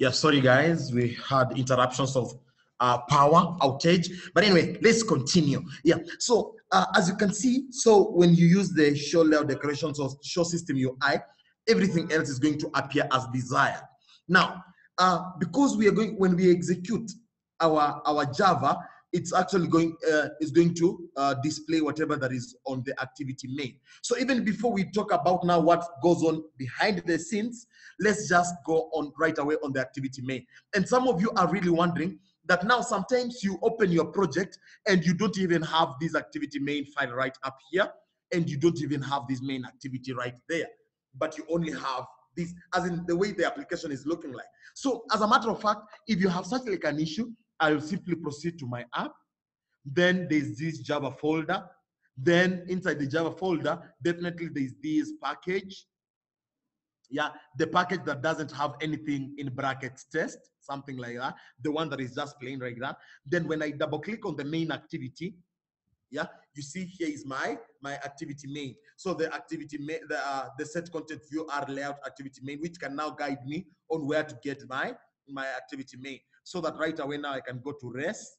Yeah, sorry guys, we had interruptions of power outage. But anyway, let's continue. Yeah, so as you can see, so when you use the show layout decorations or show system UI, everything else is going to appear as desired. Now, because we are going, when we execute our Java, it's actually going to display whatever that is on the activity main. So even before we talk about now what goes on behind the scenes, let's just go on right away on the activity main. And some of you are really wondering that now sometimes you open your project and you don't even have this activity main file right up here, and you don't even have this main activity right there, but you only have this, as in the way the application is looking like. So as a matter of fact, if you have such like an issue, I will simply proceed to my app. Then there's this Java folder. Then inside the Java folder, definitely there's this package. Yeah, the package that doesn't have anything in brackets test, something like that. The one that is just plain like that. Then when I double click on the main activity, yeah, you see here is my activity main. So the activity main, the set content view are layout activity main, which can now guide me on where to get my activity main. So that right away now I can go to res,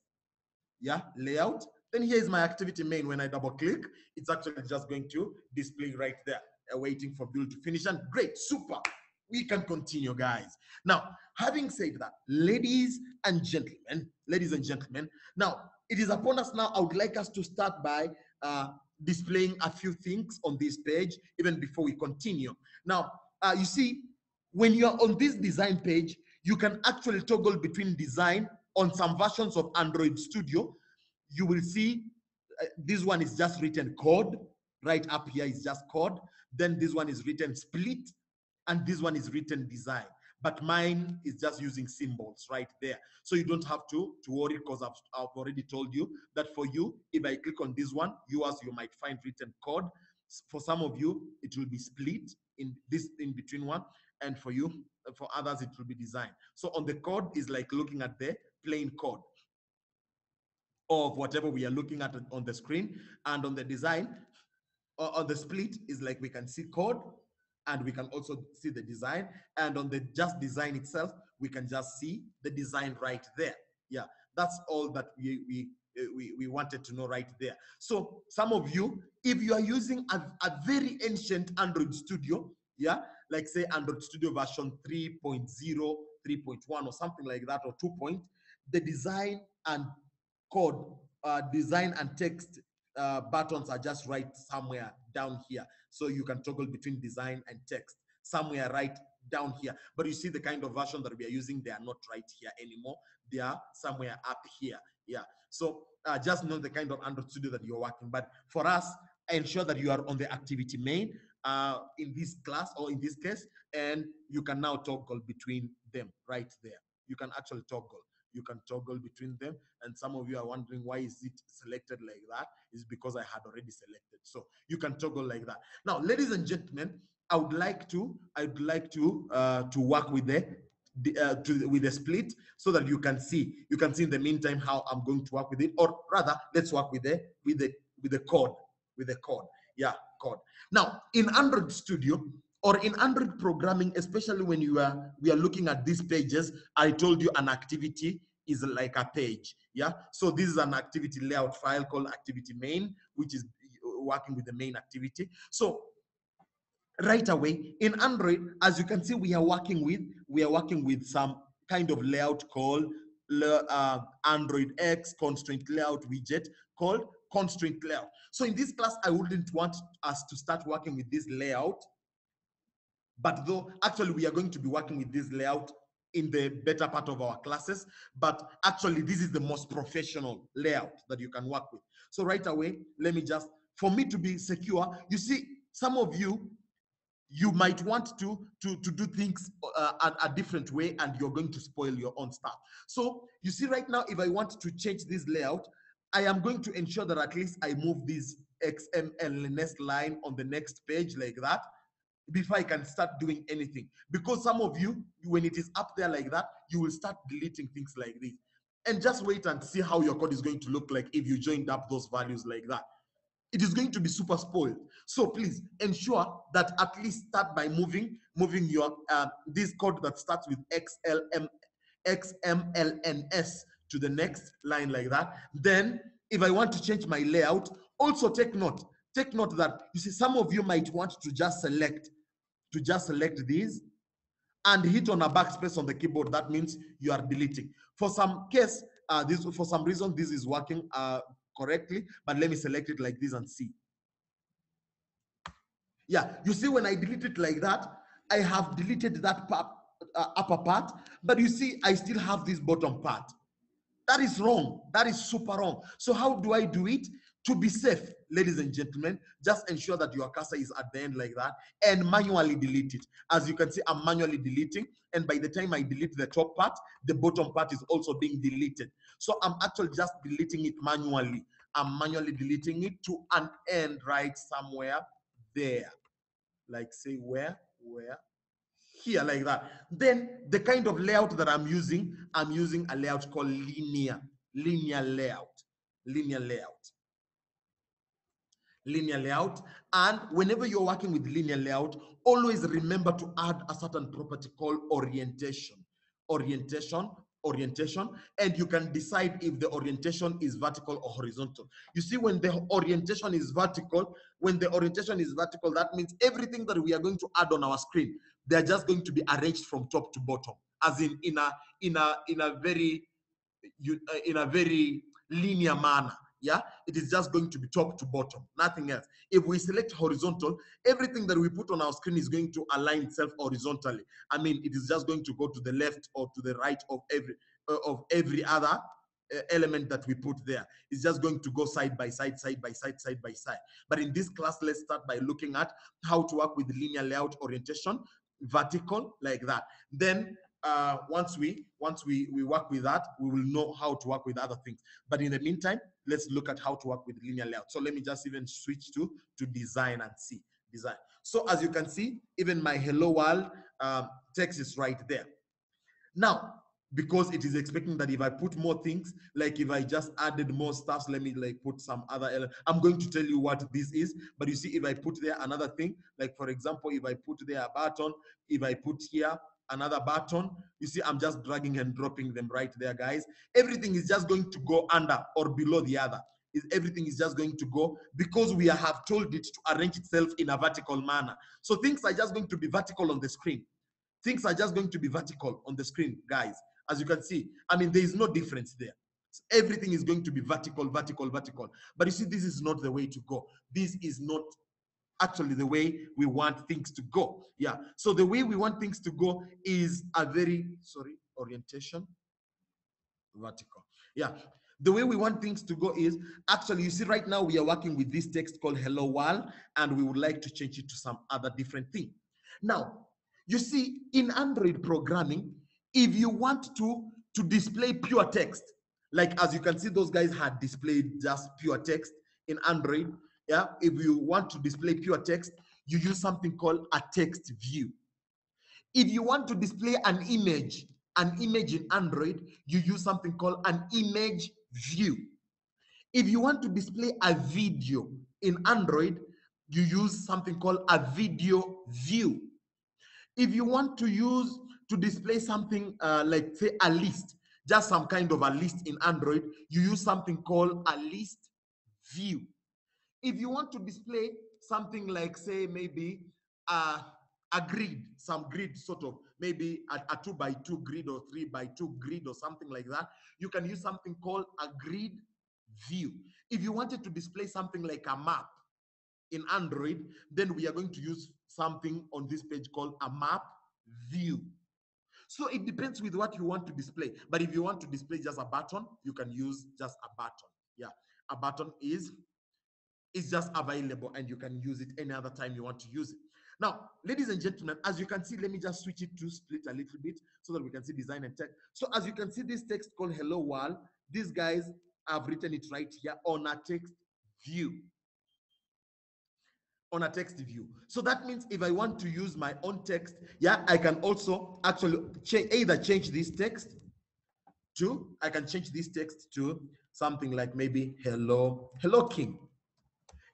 yeah, layout. Then here is my activity main. When I double click, it's actually just going to display right there, waiting for build to finish. And great, super. We can continue, guys. Now, having said that, ladies and gentlemen, now it is upon us now. I would like us to start by displaying a few things on this page, even before we continue. Now, you see, when you're on this design page, you can actually toggle between design. On some versions of Android Studio, you will see this one is just written code. Right up here is just code. Then this one is written split, and this one is written design. But mine is just using symbols right there. So you don't have to worry, because I've already told you that for you, if I click on this one, you might find written code. For some of you, it will be split in between one, and for you, for others, it will be design. So on the code is like looking at the plain code of whatever we are looking at on the screen, and on the design, or on the split is like we can see code, and we can also see the design, and on the just design itself, we can just see the design right there. Yeah, that's all that we wanted to know right there. So some of you, if you are using a very ancient Android Studio, yeah, like say Android Studio version 3.0, 3.1 or something like that, or 2 point, the design and code, design and text buttons are just right somewhere down here. So you can toggle between design and text somewhere right down here. But you see the kind of version that we are using, they are not right here anymore. They are somewhere up here. Yeah. So just know the kind of Android Studio that you're working. But for us, ensure that you are on the activity main in this class, or in this case, and you can now toggle between them right there. You can actually toggle. You can toggle between them. And some of you are wondering, why is it selected like that? It's because I had already selected. So you can toggle like that. Now, ladies and gentlemen, I'd like to work with the split, so that you can see in the meantime how I'm going to work with it, or rather, let's work with the code. Yeah, code. Now, in Android Studio, or in Android programming, especially when we are looking at these pages, I told you an activity is like a page. Yeah. So this is an activity layout file called activity main, which is working with the main activity. So right away in Android, as you can see, we are working with some kind of layout called Android X constraint layout widget called constraint layout. So in this class, I wouldn't want us to start working with this layout. But though actually we are going to be working with this layout in the better part of our classes, but actually this is the most professional layout that you can work with. So right away, let me just, for me to be secure, you see, some of you might want to do things a different way, and you're going to spoil your own stuff. So you see right now, if I want to change this layout, I am going to ensure that at least I move this XML next line on the next page like that, before I can start doing anything. Because some of you, when it is up there like that, you will start deleting things like this. And just wait and see how your code is going to look like if you joined up those values like that. It is going to be super spoiled. So please ensure that at least start by moving your this code that starts with XMLNS to the next line like that. Then if I want to change my layout, also take note that you see some of you might want to just select these and hit on a backspace on the keyboard. That means you are deleting. For some case, for some reason this is working correctly, but let me select it like this and see. Yeah, you see when I delete it like that, I have deleted that part, upper part, but you see I still have this bottom part. That is wrong. That is super wrong. So how do I do it? To be safe, ladies and gentlemen, just ensure that your cursor is at the end like that and manually delete it. As you can see, I'm manually deleting, and by the time I delete the top part, the bottom part is also being deleted. So I'm actually just deleting it manually. I'm manually deleting it to an end right somewhere there. Like say where? Here like that. Then the kind of layout that I'm using a layout called linear layout. And whenever you're working with linear layout, always remember to add a certain property called orientation, and you can decide if the orientation is vertical or horizontal. You see, when the orientation is vertical, that means everything that we are going to add on our screen, they're just going to be arranged from top to bottom, as in a very linear manner. Yeah, it is just going to be top to bottom, nothing else. If we select horizontal, everything that we put on our screen is going to align itself horizontally. I mean, it is just going to go to the left or to the right of every other element that we put there. It's just going to go side by side. But in this class, let's start by looking at how to work with linear layout orientation, vertical, like that. Then once we work with that, we will know how to work with other things. But in the meantime, let's look at how to work with linear layout. So let me just even switch to design and see design. So as you can see, even my hello world text is right there. Now, because it is expecting that if I put more things, like if I just added more stuff, let me like put some other element. I'm going to tell you what this is, but you see, if I put there another thing, like for example, if I put there a button, if I put here another button, you see, I'm just dragging and dropping them right there, guys. Everything is just going to go under or below the other. Everything is just going to go because we have told it to arrange itself in a vertical manner. So things are just going to be vertical on the screen. Things are just going to be vertical on the screen, guys. As you can see, I mean, there is no difference there. So everything is going to be vertical. But you see, this is not the way to go. This is not actually the way we want things to go. Yeah. So the way we want things to go is a very, orientation, vertical. Yeah. The way we want things to go is actually, you see, right now we are working with this text called hello world, and we would like to change it to some other different thing. Now, you see, in Android programming, if you want to display pure text, like as you can see, those guys had displayed just pure text in Android. Yeah, if you want to display pure text, you use something called a text view. If you want to display an image in Android, you use something called an image view. If you want to display a video in Android, you use something called a video view. If you want to display something like say a list, just some kind of a list in Android, you use something called a list view. If you want to display something like say maybe a grid, some grid sort of, maybe a 2x2 grid or 3x2 grid or something like that, you can use something called a grid view. If you wanted to display something like a map in Android, then we are going to use something on this page called a map view. So it depends with what you want to display. But if you want to display just a button, you can use just a button. Yeah, a button is just available and you can use it any other time you want to use it. Now, ladies and gentlemen, as you can see, let me just switch it to split a little bit so that we can see design and text. So as you can see, this text called hello world, these guys have written it right here on a text view. On a text view. So that means if I want to use my own text, yeah, I can also actually either change this text to, I can change this text to something like maybe hello King.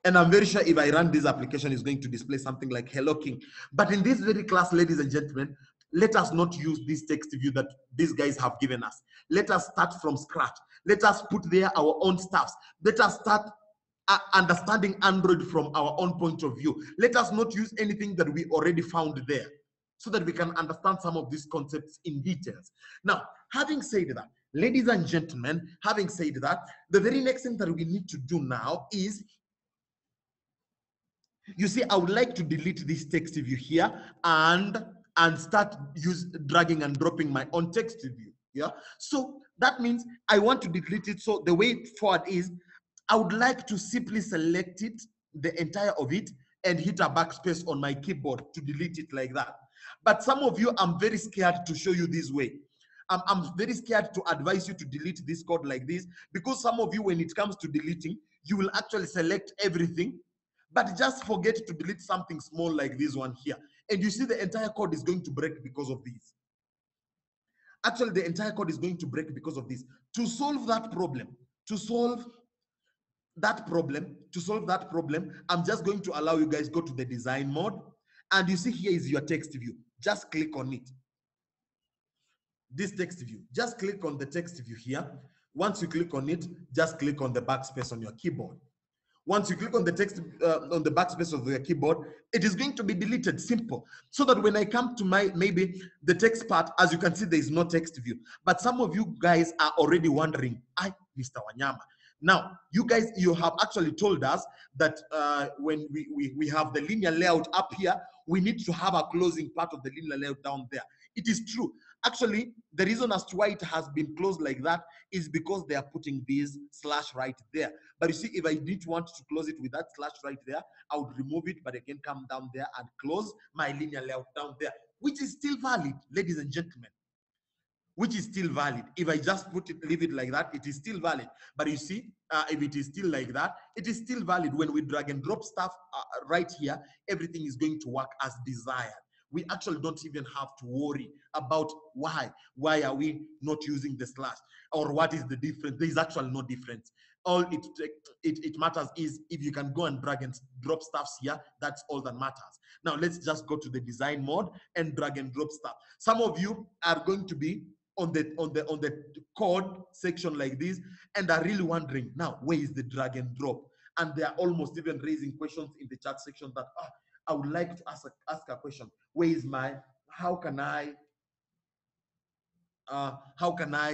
And I'm very sure if I run this application, it's going to display something like Hello King. But in this very class, ladies and gentlemen, let us not use this text view that these guys have given us. Let us start from scratch. Let us put there our own stuffs. Let us start understanding Android from our own point of view. Let us not use anything that we already found there, so that we can understand some of these concepts in details. Now, having said that, ladies and gentlemen, having said that, the very next thing that we need to do now is, you see, I would like to delete this text view here and start dragging and dropping my own text view. Yeah. So that means I want to delete it. So the way forward is, I would like to simply select it, the entire of it, and hit a backspace on my keyboard to delete it like that. But some of you, I'm very scared to show you this way. I'm very scared to advise you to delete this code like this, because some of you, when it comes to deleting, you will actually select everything, but just forget to delete something small like this one here. And you see the entire code is going to break because of this. Actually, the entire code is going to break because of this. To solve that problem, I'm just going to allow you guys go to the design mode. And you see here is your text view. Just click on it. This text view. Just click on the text view here. Once you click on it, just click on the backspace on your keyboard. Once you click on the text on the backspace of your keyboard, it is going to be deleted. Simple. So that when I come to maybe the text part, as you can see, there is no text view. But some of you guys are already wondering, Mr. Wanyama. Now, you guys, you have actually told us that when we have the linear layout up here, we need to have a closing part of the linear layout down there. It is true. Actually, the reason as to why it has been closed like that is because they are putting this slash right there. But you see, if I did want to close it with that slash right there, I would remove it, but again come down there and close my linear layout down there, which is still valid, ladies and gentlemen. Which is still valid. If I just leave it like that, it is still valid. But you see, if it is still like that, it is still valid. When we drag and drop stuff right here, everything is going to work as desired. We actually don't even have to worry about why. Why are we not using the slash? Or what is the difference? There is actually no difference. All it matters is if you can go and drag and drop stuffs here, that's all that matters. Now let's just go to the design mode and drag and drop stuff. Some of you are going to be on the code section like this and are really wondering, now where is the drag and drop? And they are almost even raising questions in the chat section that I would like to ask a question. Where is my, how can I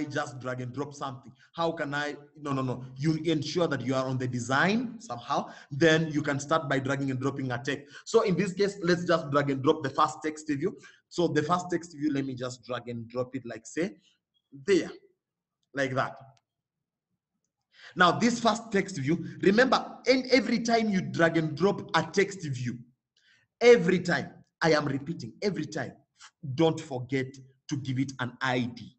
just drag and drop something? How can I, no. You ensure that you are on the design somehow, then you can start by dragging and dropping a text. So in this case, let's just drag and drop the first text view. So the first text view, let me just drag and drop it like say, there, like that. Now this first text view, remember, every time you drag and drop a text view, every time, I am repeating, every time, don't forget to give it an ID.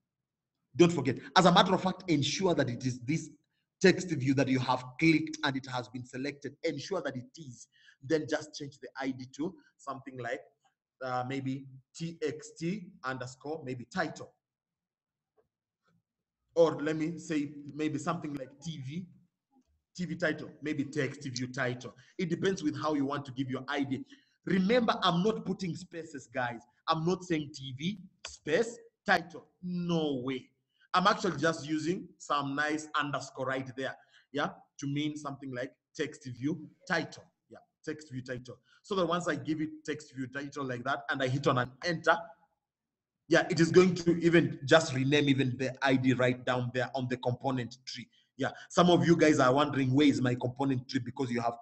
Don't forget. As a matter of fact, ensure that it is this text view that you have clicked and it has been selected. Ensure that it is. Then just change the ID to something like maybe txt underscore maybe title. Or let me say maybe something like TV title, maybe text view title. It depends with how you want to give your ID. Remember, I'm not putting spaces, guys. I'm not saying TV space title. No way. I'm actually just using some nice underscore right there, yeah, to mean something like text view title. Yeah, text view title. So that once I give it text view title like that and I hit on an enter, yeah, it is going to even just rename even the ID right down there on the component tree. Yeah, some of you guys are wondering where is my component tree, because you have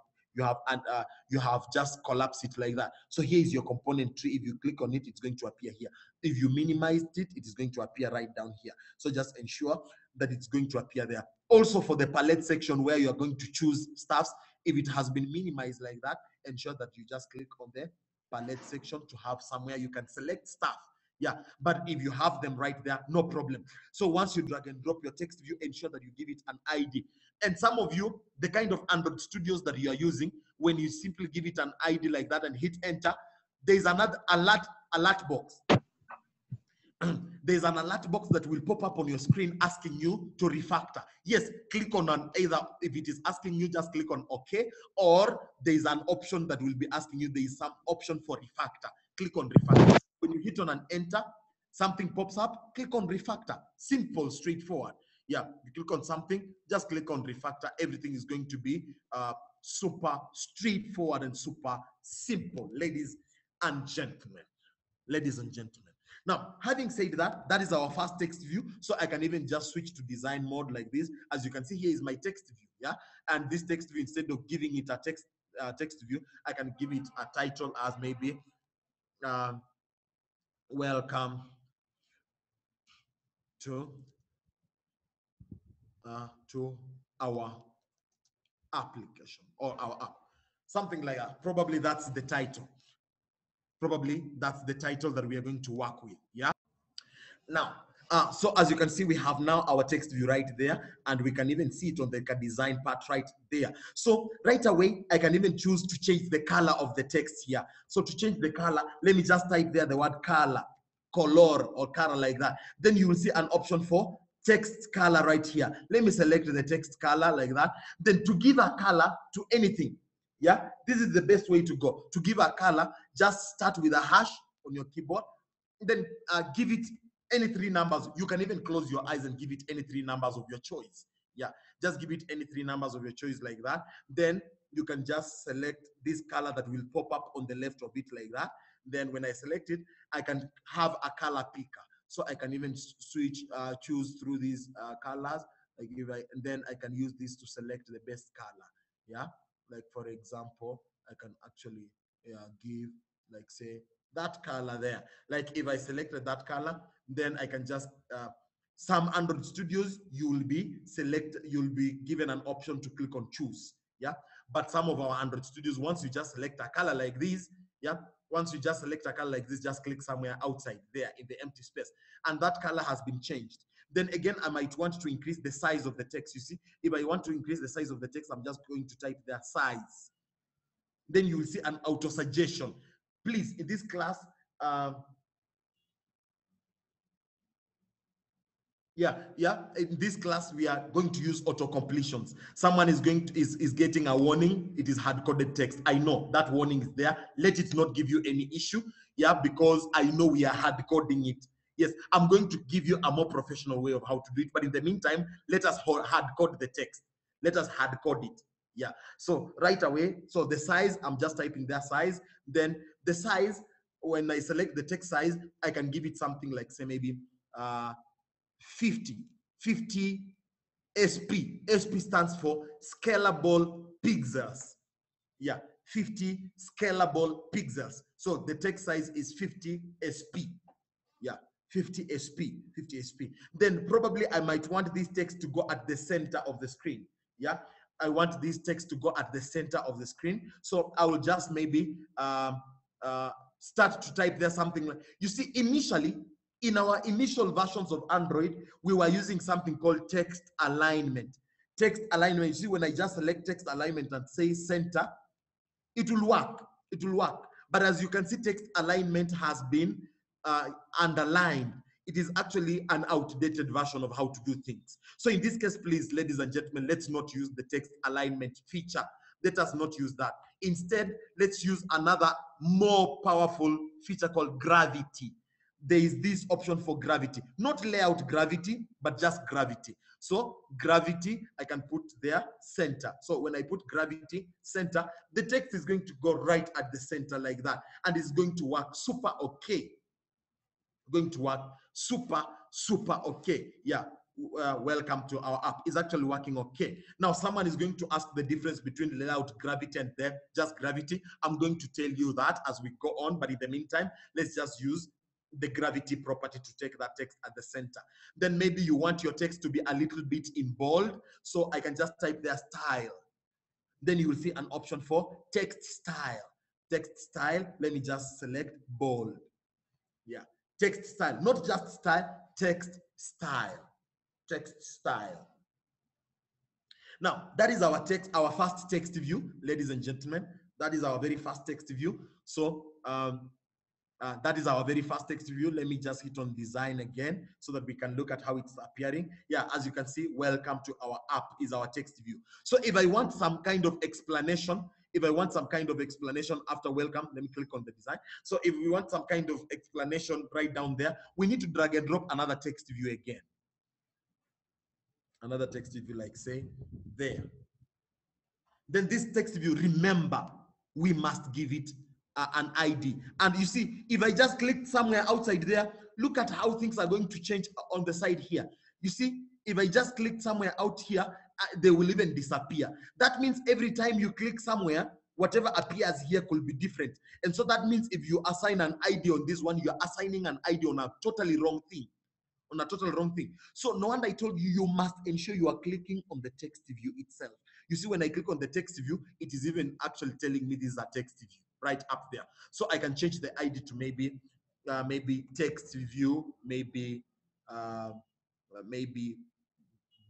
just collapsed it like that. So here is your component tree. If you click on it, it's going to appear here. If you minimized it, it is going to appear right down here. So just ensure that it's going to appear there. Also for the palette section where you're going to choose stuffs, if it has been minimized like that, ensure that you just click on the palette section to have somewhere you can select stuff. Yeah, but if you have them right there, no problem. So once you drag and drop your text view, ensure that you give it an ID. And some of you, the kind of Android studios that you are using, when you simply give it an ID like that and hit enter, there's another alert box. there's an alert box that will pop up on your screen asking you to refactor. Yes, click on either. If it is asking you, just click on OK, or there's an option that will be asking you, there is some option for refactor. Click on refactor. When you hit on an enter, something pops up, click on refactor. Simple, straightforward. Yeah, you click on something, just click on refactor. Everything is going to be super straightforward and super simple, ladies and gentlemen. Ladies and gentlemen. Now, having said that, that is our first text view. So I can even just switch to design mode like this. As you can see, here is my text view. Yeah, and this text view, instead of giving it a text view, I can give it a title as maybe welcome to our application or our app, something like that. Probably that's the title. Probably that's the title that we are going to work with. Yeah. Now, so as you can see, we have now our text view right there, and we can even see it on the design part right there. So right away, I can even choose to change the color of the text here. So to change the color, let me just type there the word color or color like that. Then you will see an option for text color right here. Let me select the text color like that. Then to give a color to anything, yeah, this is the best way to go. To give a color, just start with a hash on your keyboard, then give it any three numbers. You can even close your eyes and give it any three numbers of your choice. Yeah, just give it any three numbers of your choice like that. Then you can just select this color that will pop up on the left of it like that. Then when I select it, I can have a color picker. So I can even switch, choose through these colors. Like and then I can use this to select the best color. Yeah, like for example, I can actually give, like say, that color there. Like if I selected that color, then I can just some Android studios, you'll be given an option to click on choose. Yeah, but some of our Android studios, once you just select a color like this, yeah, once you just select a color like this, just click somewhere outside there in the empty space, and that color has been changed. Then again, I might want to increase the size of the text. You see, if I want to increase the size of the text, I'm just going to type their size. Then you will see an auto suggestion. Please, in this class, in this class we are going to use auto completions. Someone is getting a warning, it is hard-coded text. I know that warning is there. Let it not give you any issue, yeah, because I know we are hard-coding it. Yes, I'm going to give you a more professional way of how to do it, but in the meantime, let us hard-code the text. Let us hard-code it. Yeah, so right away, so the size, I'm just typing their size. Then the size, when I select the text size, I can give it something like, say, maybe 50 SP. SP stands for scalable pixels. Yeah, 50 scalable pixels. So the text size is 50 SP. Yeah, 50 SP. Then probably I might want this text to go at the center of the screen. Yeah, I want this text to go at the center of the screen. So I will just maybe start to type there something like, you see, initially, in our initial versions of Android, we were using something called text alignment. Text alignment, you see, when I just select text alignment and say center, it will work. It will work. But as you can see, text alignment has been underlined. It is actually an outdated version of how to do things. So in this case, please, ladies and gentlemen, let's not use the text alignment feature. Let us not use that. Instead, let's use another more powerful feature called gravity. There is this option for gravity, not layout gravity, but just gravity. So gravity, I can put there center. So when I put gravity center, the text is going to go right at the center like that, and it's going to work super okay. Going to work super okay. Yeah, welcome to our app. Is actually working okay. Now someone is going to ask the difference between layout gravity and there just gravity. I'm going to tell you that as we go on, but in the meantime, let's just use the gravity property to take that text at the center. Then maybe you want your text to be a little bit in bold, so I can just type their style. Then you will see an option for text style. Text style, let me just select bold. Yeah, text style, not just style, text style. Text style. Now, that is our first text view, ladies and gentlemen. That is our very first text view. So That is our very first text view. Let me just hit on design again so that we can look at how it's appearing. Yeah, as you can see, welcome to our app is our text view. So if I want some kind of explanation, after welcome, let me click on the design. So if we want some kind of explanation right down there, we need to drag and drop another text view again. Another text view, like say there. Then this text view, remember, we must give it an ID. And you see, if I just click somewhere outside there, look at how things are going to change on the side here. You see, if I just click somewhere out here, they will even disappear. That means every time you click somewhere, whatever appears here could be different. And so that means if you assign an ID on this one, you're assigning an ID on a totally wrong thing. So no wonder I told you, you must ensure you are clicking on the text view itself. You see, when I click on the text view, it is even actually telling me this is a text view right up there. So I can change the ID to maybe text view, maybe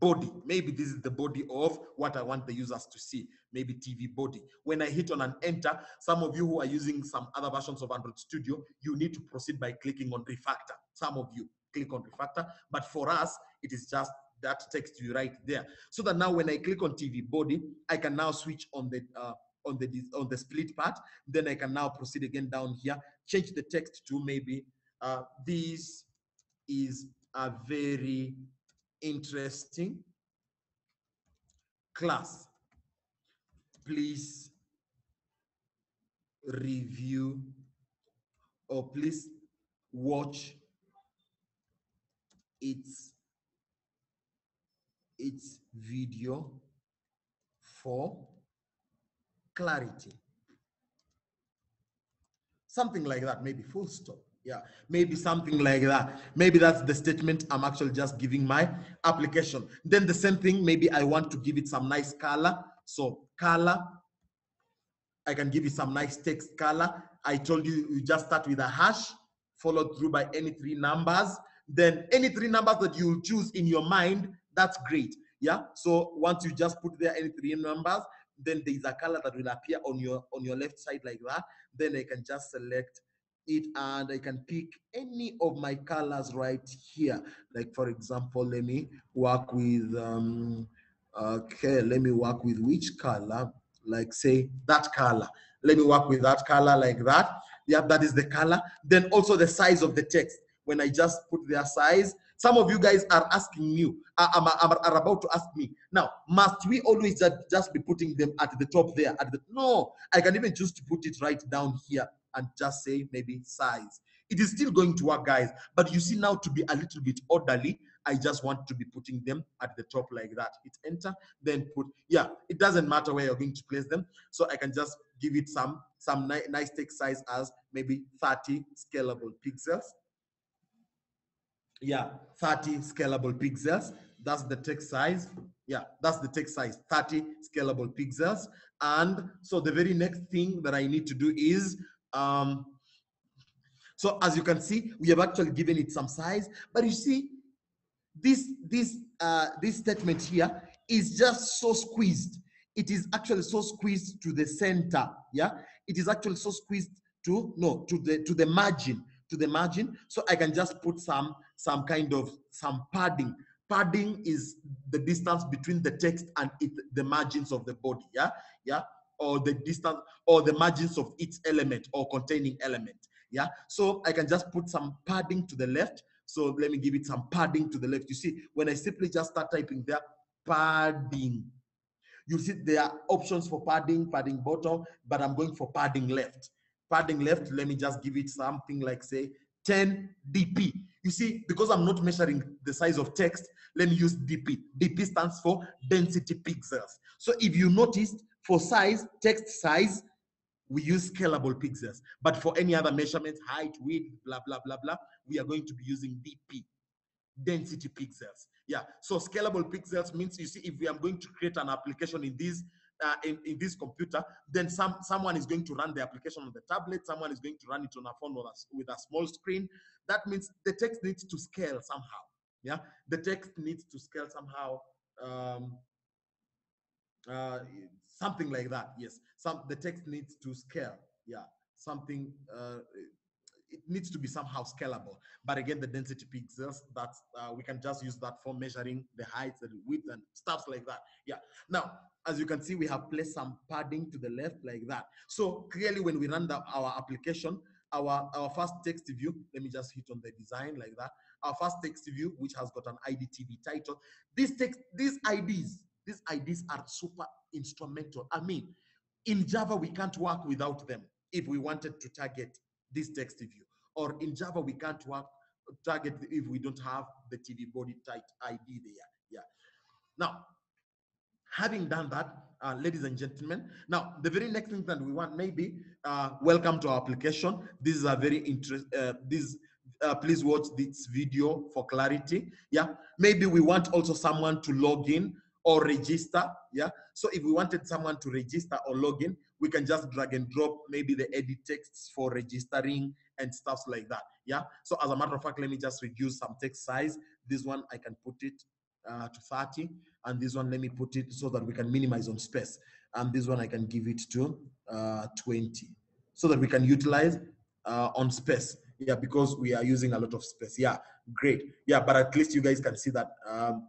body. Maybe this is the body of what I want the users to see. Maybe TV body. When I hit on an enter, some of you who are using some other versions of Android Studio, you need to proceed by clicking on refactor. Some of you click on refactor, but for us, it is just that text view right there. So that now when I click on TV body, I can now switch on the split part. Then I can now proceed again down here, change the text to maybe this is a very interesting class. Please review or please watch its video for clarity. Something like that, maybe full stop. Yeah, maybe something like that. Maybe that's the statement I'm actually just giving my application. Then the same thing, maybe I want to give it some nice color. So color, I can give you some nice text color. I told you, you just start with a hash, followed through by any three numbers. Then any three numbers that you choose in your mind, that's great. Yeah. So once you just put there any three numbers, then there is a color that will appear on your left side like that. Then I can just select it and I can pick any of my colors right here. Like for example, let me work with okay, let me work with which color? Like say that color. Let me work with that color like that. Yeah, that is the color. Then also the size of the text. When I just put their size, some of you guys are asking me, are about to ask me, now, must we always just be putting them at the top there? No, I can even choose to put it right down here and just say maybe size. It is still going to work, guys. But you see now, to be a little bit orderly, I just want to be putting them at the top like that. Hit enter, then put, yeah, it doesn't matter where you're going to place them. So I can just give it some nice text size as maybe 30 scalable pixels. Yeah, 30 scalable pixels. That's the text size. Yeah, that's the text size, 30 scalable pixels. And so the very next thing that I need to do is, so as you can see, we have actually given it some size, but you see, this statement here is just so squeezed. It is actually so squeezed to the center. Yeah, it is actually so squeezed to the margin. So I can just put some kind of padding. Padding is the distance between the text and the margins of the body. Yeah, or the distance or the margins of each element or containing element. Yeah, so I can just put some padding to the left. So let me give it some padding to the left. You see, when I simply just start typing there, padding, you see there are options for padding, padding bottom, but I'm going for padding left. Padding left, let me just give it something like say 10 dp. You see, because I'm not measuring the size of text, let me use dp. Dp stands for density pixels. So if you noticed, for size, text size, we use scalable pixels. But for any other measurements, height, width, blah, blah, blah, blah, we are going to be using dp, density pixels. Yeah, so scalable pixels means, you see, if we are going to create an application in this in this computer, then someone is going to run the application on the tablet, someone is going to run it on a phone with a small screen. That means the text needs to scale somehow. Yeah, the text needs to scale somehow. Uh, Something like that. Yes, the text needs to scale. Yeah, something it needs to be somehow scalable. But again, the density pixels, that's we can just use that for measuring the height and width and stuff like that. Yeah. Now, as you can see, we have placed some padding to the left like that. So clearly, when we run our application, our first text view, let me just hit on the design like that. Our first text view, which has got an IDTV title. These IDs are super instrumental. I mean, in Java, we can't work without them if we wanted to target this text view. Or in Java, we can't target if we don't have the TV body type ID there. Yeah. Now, having done that, ladies and gentlemen, now the very next thing that we want, maybe welcome to our application. This is a very interesting. Please watch this video for clarity. Yeah, maybe we want also someone to log in or register. Yeah, so if we wanted someone to register or log in, we can just drag and drop maybe the edit texts for registering and stuff like that. Yeah, so as a matter of fact, let me just reduce some text size. This one I can put it to 30, and this one let me put it so that we can minimize on space, and this one I can give it to 20 so that we can utilize on space. Yeah, because we are using a lot of space. Yeah, great. Yeah, but at least you guys can see that.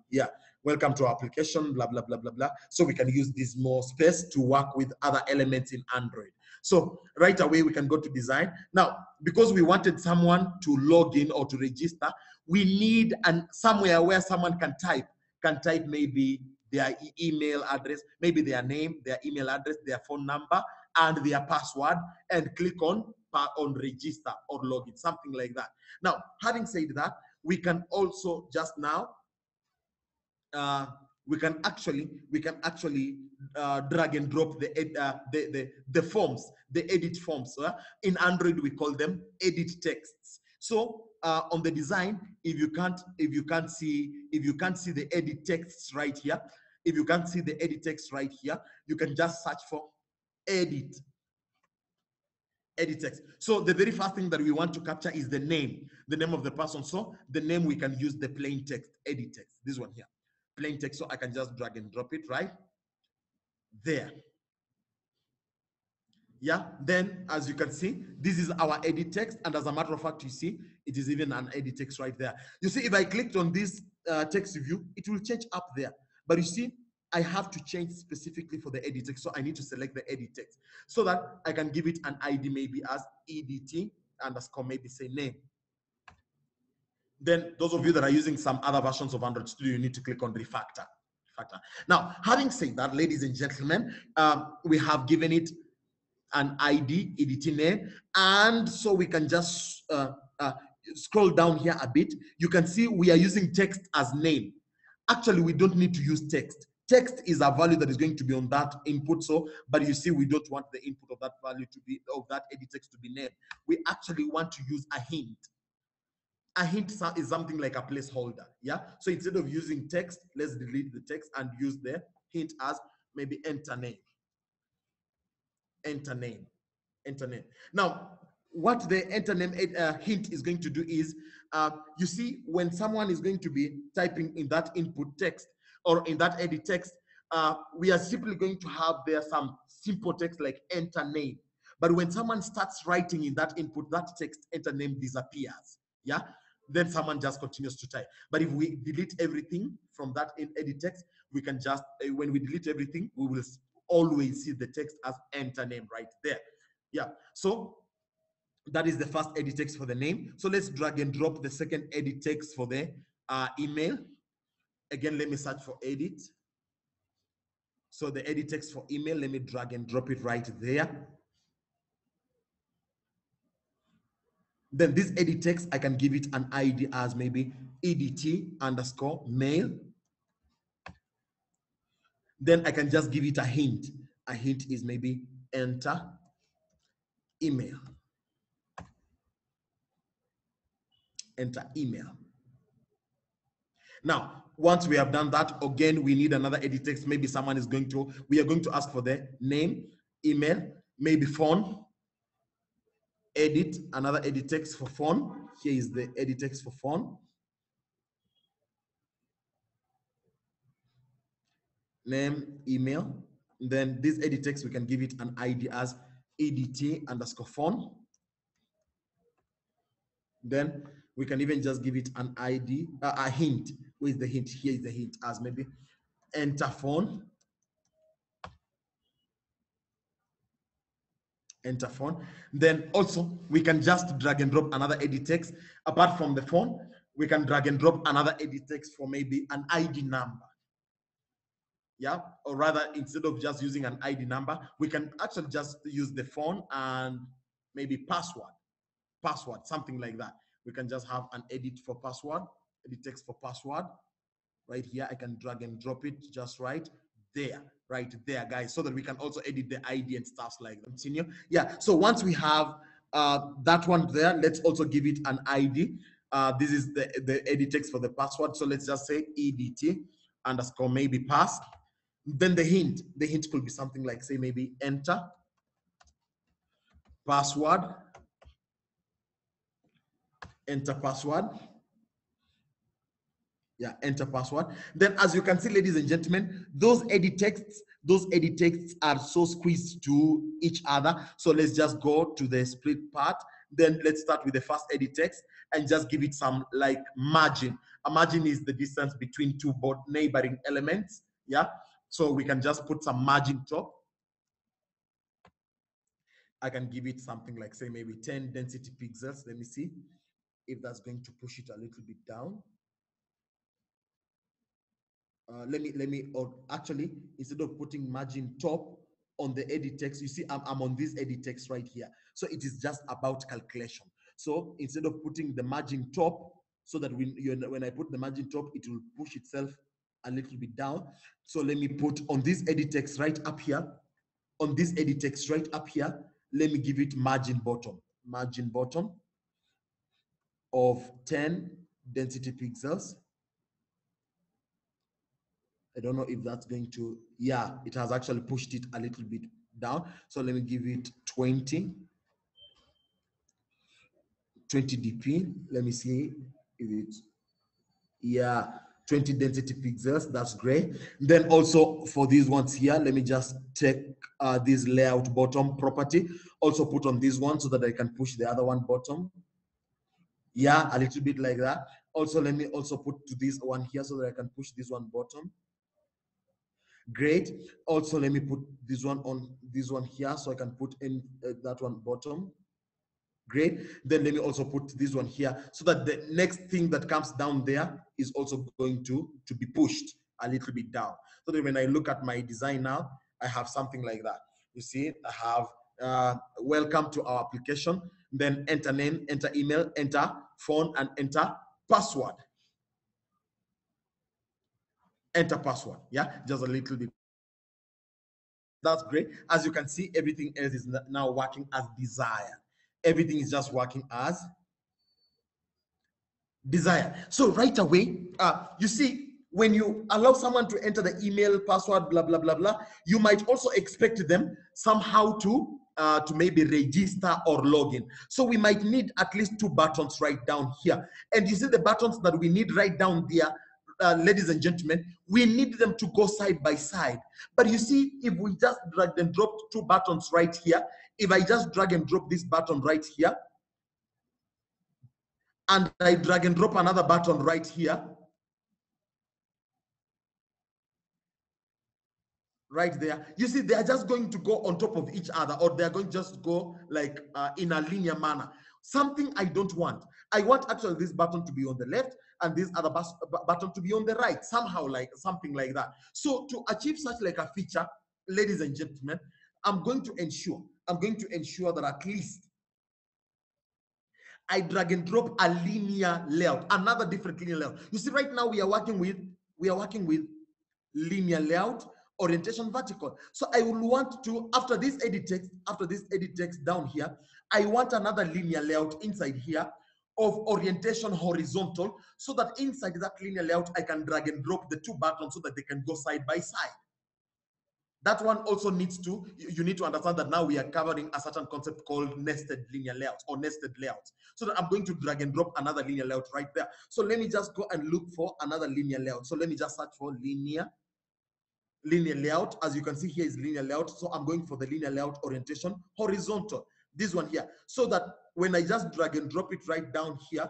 Yeah, welcome to our application, blah blah blah blah blah. So we can use this more space to work with other elements in Android. So right away we can go to design. Now, because we wanted someone to log in or to register, we need somewhere where someone can type maybe their email address, maybe their name, their email address, their phone number, and their password, and click on register or login, something like that. Now, having said that, we can also just now we can actually drag and drop the forms, the edit forms. In Android, we call them edit texts. So on the design, if you can't see the edit texts right here, you can just search for edit text. So the very first thing that we want to capture is the name of the person. So the name, we can use the plain text, edit text, this one here, plain text. So I can just drag and drop it right there. Yeah, then as you can see, this is our edit text, and as a matter of fact, you see it is even an edit text right there. You see, if I clicked on this text view, it will change up there, but you see I have to change specifically for the edit text, so I need to select the edit text so that I can give it an ID, maybe as edt underscore, maybe say name. Then those of you that are using some other versions of Android Studio, you need to click on refactor. Now, having said that, ladies and gentlemen, we have given it an ID, editing name, and so we can just scroll down here a bit. You can see we are using text as name. Actually, we don't need to use text. Text is a value that is going to be on that input. So, but you see, we don't want the input of that value to be, of that edit text to be name. We actually want to use a hint. A hint is something like a placeholder. Yeah. So instead of using text, let's delete the text and use the hint as maybe enter name. Enter name. Now, what the enter name hint is going to do is, you see, when someone is going to be typing in that input text or in that edit text, we are simply going to have there some simple text like enter name. But when someone starts writing in that input, that text enter name disappears. Yeah. Then someone just continues to type. But if we delete everything from that edit text, we can just, when we delete everything, we will always see the text as enter name right there. Yeah, so that is the first edit text for the name. So let's drag and drop the second edit text for the email. Again, let me search for edit. So the edit text for email, let me drag and drop it right there. Then this edit text, I can give it an ID as maybe edt underscore mail. Then I can just give it a hint. A hint is maybe enter email. Enter email. Now, once we have done that, again, we need another edit text. Maybe someone is going to, we are going to ask for the name, email, maybe phone, edit, another edit text for phone. Here is the edit text for phone. Name, email. Then this edit text, we can give it an ID as edt underscore phone. Then we can even just give it an ID, a hint. Where is the hint? Here is the hint, as maybe enter phone. Enter phone. Then also we can just drag and drop another edit text. Apart from the phone, we can drag and drop another edit text for maybe an ID number. Yeah, or rather, instead of just using an ID number, we can actually just use the phone and maybe password, something like that. We can just have an edit for password, edit text for password. Right here, I can drag and drop it just right there, guys, so that we can also edit the ID and stuff like that. Continue. Yeah, so once we have that one there, let's also give it an ID. This is the edit text for the password. So let's just say EDT underscore maybe pass. Then the hint could be something like, say, maybe enter password, yeah, enter password. Then as you can see, ladies and gentlemen, those edit texts are so squeezed to each other. So let's just go to the split part. Then let's start with the first edit text and just give it some like margin. A margin is the distance between two both neighboring elements. Yeah, so we can just put some margin top. I can give it something like, say, maybe 10 density pixels. Let me see if that's going to push it a little bit down. Let me, or actually, instead of putting margin top on the edit text, you see, I'm on this edit text right here. So it is just about calculation. So instead of putting the margin top, so that when I put the margin top, it will push itself a little bit down. So let me put on this edit text right up here, let me give it margin bottom of 10 density pixels. I don't know if that's going to, yeah, it has actually pushed it a little bit down. So let me give it 20 dp. Let me see if it's, yeah, 20 density pixels. That's great. Then also for these ones here, let me just take this layout bottom property, also put on this one so that I can push the other one bottom. Yeah, a little bit like that. Also, let me also put to this one here so that I can push this one bottom. Great. Also, let me put this one on this one here so I can put in that one bottom. Great. Then let me also put this one here so that the next thing that comes down there is also going to be pushed a little bit down. So that when I look at my design now, I have something like that. You see, I have welcome to our application, then enter name, enter email, enter phone, and enter password. Enter password. Yeah, just a little bit. That's great. As you can see, everything else is now working as desired. Everything is just working as desired. So right away, you see, when you allow someone to enter the email, password, blah, blah, blah, blah, you might also expect them somehow to maybe register or log in. So we might need at least 2 buttons right down here. And you see the buttons that we need right down there, ladies and gentlemen, we need them to go side by side. But you see, if we just drag and drop 2 buttons right here, if I just drag and drop this button right here, and I drag and drop another button right here, right there, you see, they are just going to go on top of each other, or they're going to just go like in a linear manner. Something I don't want. I want actually this button to be on the left and this other button to be on the right, somehow, like something like that. So to achieve such like a feature, ladies and gentlemen, I'm going to ensure that at least I drag and drop a linear layout, another different linear layout. You see, right now we are working with linear layout, orientation vertical. So I will want to, after this edit text down here, I want another linear layout inside here of orientation horizontal, so that inside that linear layout I can drag and drop the 2 buttons so that they can go side by side. That one also needs to, you need to understand that now we are covering a certain concept called nested linear layouts or nested layouts. So that I'm going to drag and drop another linear layout right there. So let me just go and look for another linear layout. So let me just search for linear layout. As you can see, here is linear layout. So I'm going for the linear layout orientation horizontal, this one here, so that when I just drag and drop it right down here,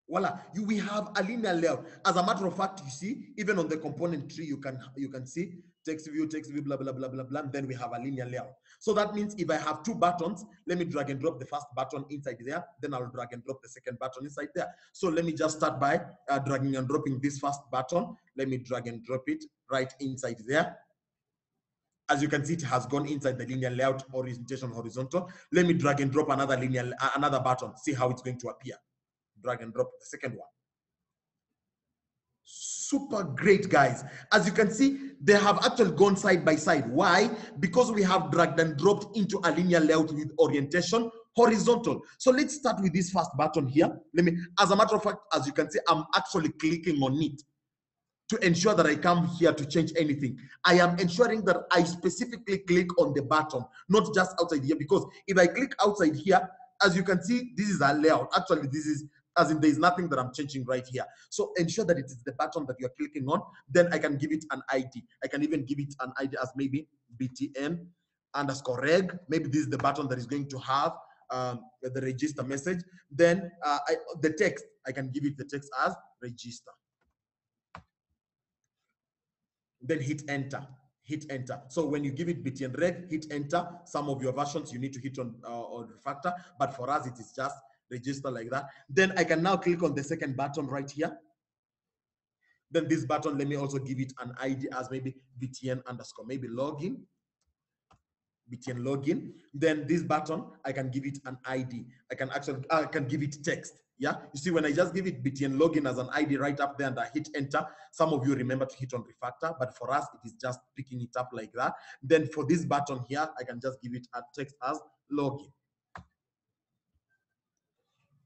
voila, we have a linear layout. As a matter of fact, you see, even on the component tree, you can see text view, blah, blah, blah, blah, blah, and then we have a linear layout. So that means if I have two buttons, let me drag and drop the first button inside there, then I'll drag and drop the second button inside there. So let me just start by dragging and dropping this first button. Let me drag and drop it right inside there. As you can see, it has gone inside the linear layout orientation horizontal. Let me drag and drop another button, see how it's going to appear. Drag and drop the second one. Super great, guys. As you can see, they have actually gone side by side. Why? Because we have dragged and dropped into a linear layout with orientation horizontal. So let's start with this first button here. As a matter of fact, as you can see, I'm actually clicking on it to ensure that I come here to change anything. I am ensuring that I specifically click on the button, not just outside here, because if I click outside here, as you can see, this is a layout. Actually, this is, as in, there is nothing that I'm changing right here. So ensure that it is the button that you're clicking on. Then I can give it an ID. I can even give it an ID as maybe btn_reg. Maybe this is the button that is going to have the register message. Then the text, I can give it the text as register. Then hit enter. Hit enter. So when you give it btn reg, hit enter. Some of your versions you need to hit on refactor, but for us it is just register like that. Then I can now click on the second button right here. Then this button, let me also give it an ID as maybe btn_, maybe login. btn login. Then this button, I can give it an ID. I can give it text. Yeah, you see, when I just give it btn login as an ID right up there and I hit enter, some of you remember to hit on refactor, but for us, it is just picking it up like that. Then for this button here, I can just give it a text as login.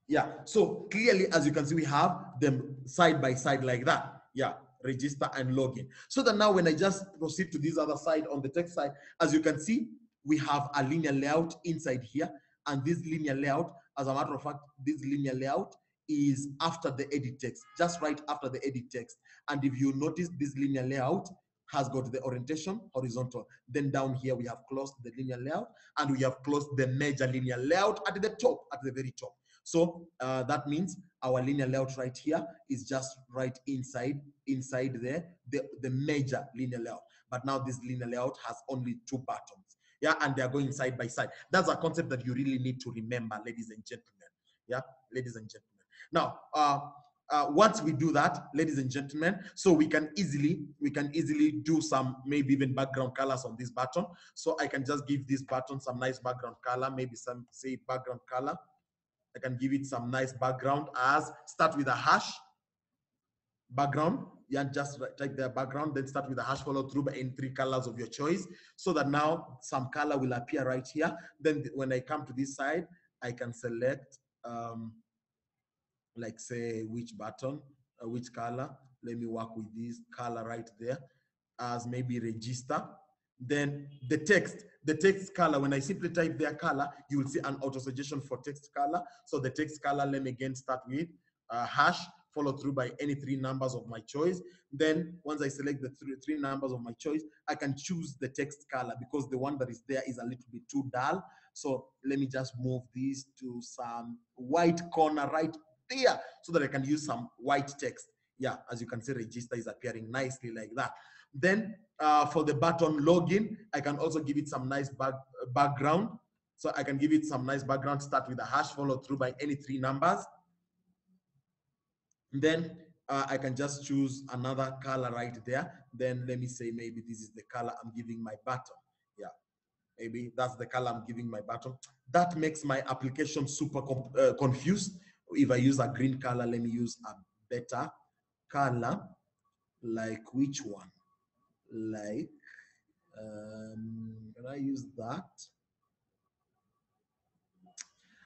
Yeah, so clearly, as you can see, we have them side by side like that. Yeah, register and login. So that now when I just proceed to this other side on the text side, as you can see, we have a linear layout inside here. And this linear layout, as a matter of fact, this linear layout is after the edit text, just right after the edit text. And if you notice, this linear layout has got the orientation horizontal. Then down here, we have closed the linear layout and we have closed the major linear layout at the top, at the very top. So that means our linear layout right here is just right inside the major linear layout. But now this linear layout has only two buttons. Yeah, and they are going side by side. That's a concept that you really need to remember, ladies and gentlemen. Yeah, ladies and gentlemen. Now, once we do that, ladies and gentlemen, so we can easily do some, maybe even background colors on this button. So I can just give this button some nice background color, maybe some, say, background color. I can give it some nice background as, start with a hash background. Yeah, just type the background, then start with a hash followed through by any three colors of your choice, so that now some color will appear right here. Then when I come to this side, I can select, like say, which button, which color. Let me work with this color right there as maybe register. Then the text color, when I simply type their color, you will see an auto suggestion for text color. So the text color, let me again start with hash followed through by any three numbers of my choice. Then once I select the three numbers of my choice, I can choose the text color because the one that is there is a little bit too dull. So let me just move this to some white corner right there so that I can use some white text. Yeah, as you can see, register is appearing nicely like that. Then for the button login, I can also give it some nice background. So I can give it some nice background, start with a hash followed through by any three numbers. Then I can just choose another color right there. Then let me say maybe this is the color I'm giving my button. Yeah, maybe that's the color I'm giving my button. That makes my application super confused. If I use a green color, let me use a better color. Like which one? Like, can I use that?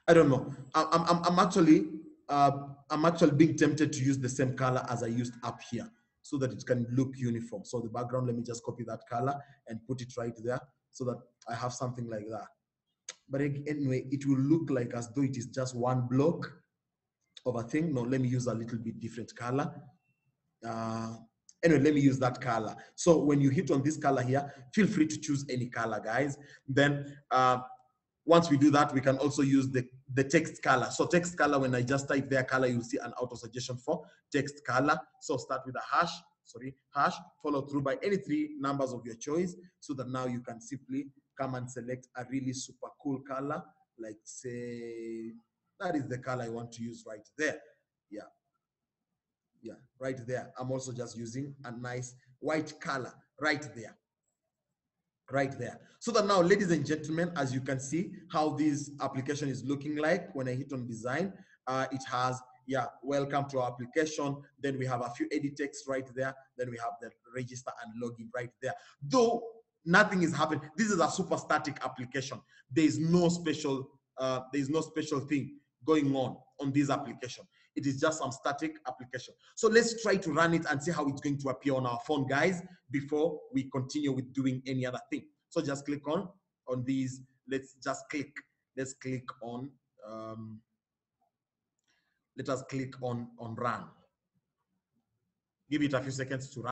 I don't know. I'm actually being tempted to use the same color as I used up here so that it can look uniform. So the background, let me just copy that color and put it right there so that I have something like that. But anyway, it will look like as though it is just one block of a thing. No, let me use a little bit different color. Anyway, let me use that color. So when you hit on this color here, feel free to choose any color, guys. Then once we do that, we can also use the text color. So text color, when I just type their color, you'll see an auto suggestion for text color. So start with a hash, follow through by any 3 numbers of your choice, so that now you can simply come and select a really super cool color, like say, that is the color I want to use right there. Yeah, right there. I'm also just using a nice white color right there. So that now, ladies and gentlemen, as you can see how this application is looking like, when I hit on design, it has, welcome to our application. Then we have a few edit text right there. Then we have the register and login right there. Though nothing is happening. This is a super static application. There is no special thing going on this application. It is just some static application. So let's try to run it and see how it's going to appear on our phone, guys, before we continue with doing any other thing. So just click on these. Let's click on let us click on run. Give it a few seconds to run.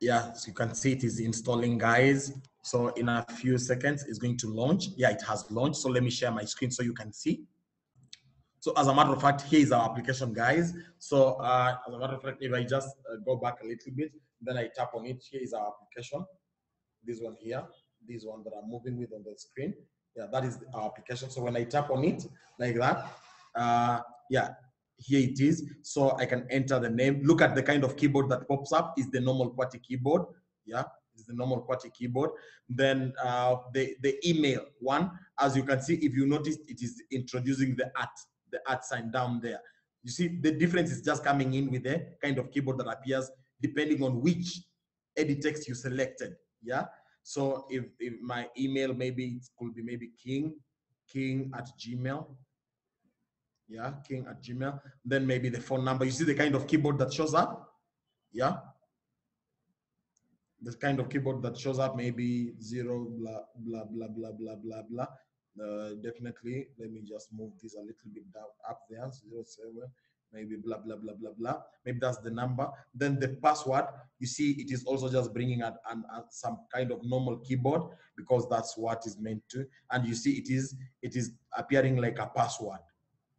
Yeah, so you can see it is installing, guys. So in a few seconds, it's going to launch. Yeah, it has launched. So let me share my screen so you can see. So as a matter of fact, here is our application, guys. So as a matter of fact, if I just go back a little bit, then I tap on it, here is our application. This one here, this one that I'm moving with on the screen. Yeah, that is our application. So when I tap on it like that, here it is. So I can enter the name. Look at the kind of keyboard that pops up is the normal QWERTY keyboard. Yeah, it's the normal QWERTY keyboard. Then the email one, as you can see, if you notice, it is introducing the @ sign down there. You see, the difference is just coming in with the kind of keyboard that appears depending on which edit text you selected. Yeah. So if my email, maybe it could be maybe king@gmail. Yeah, king@gmail. Then maybe the phone number. You see the kind of keyboard that shows up? Yeah. The kind of keyboard that shows up, maybe 0 blah blah blah blah blah blah blah. Definitely, let me just move this a little bit down up there, 07, maybe blah blah blah blah blah. Maybe that's the number. Then the password, you see, it is also just bringing some kind of normal keyboard, because that's what is meant to. And you see, it is appearing like a password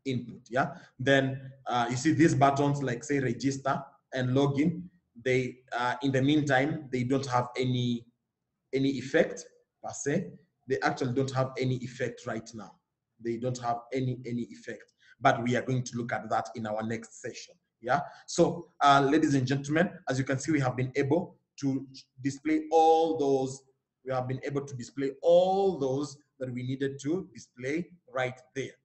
input. Yeah. Then you see these buttons, like say register and login. They in the meantime, they don't have any effect per se. They actually don't have any effect right now. They don't have any effect, but we are going to look at that in our next session. Yeah. So ladies and gentlemen, as you can see, we have been able to display all those. We have been able to display all those that we needed to display right there.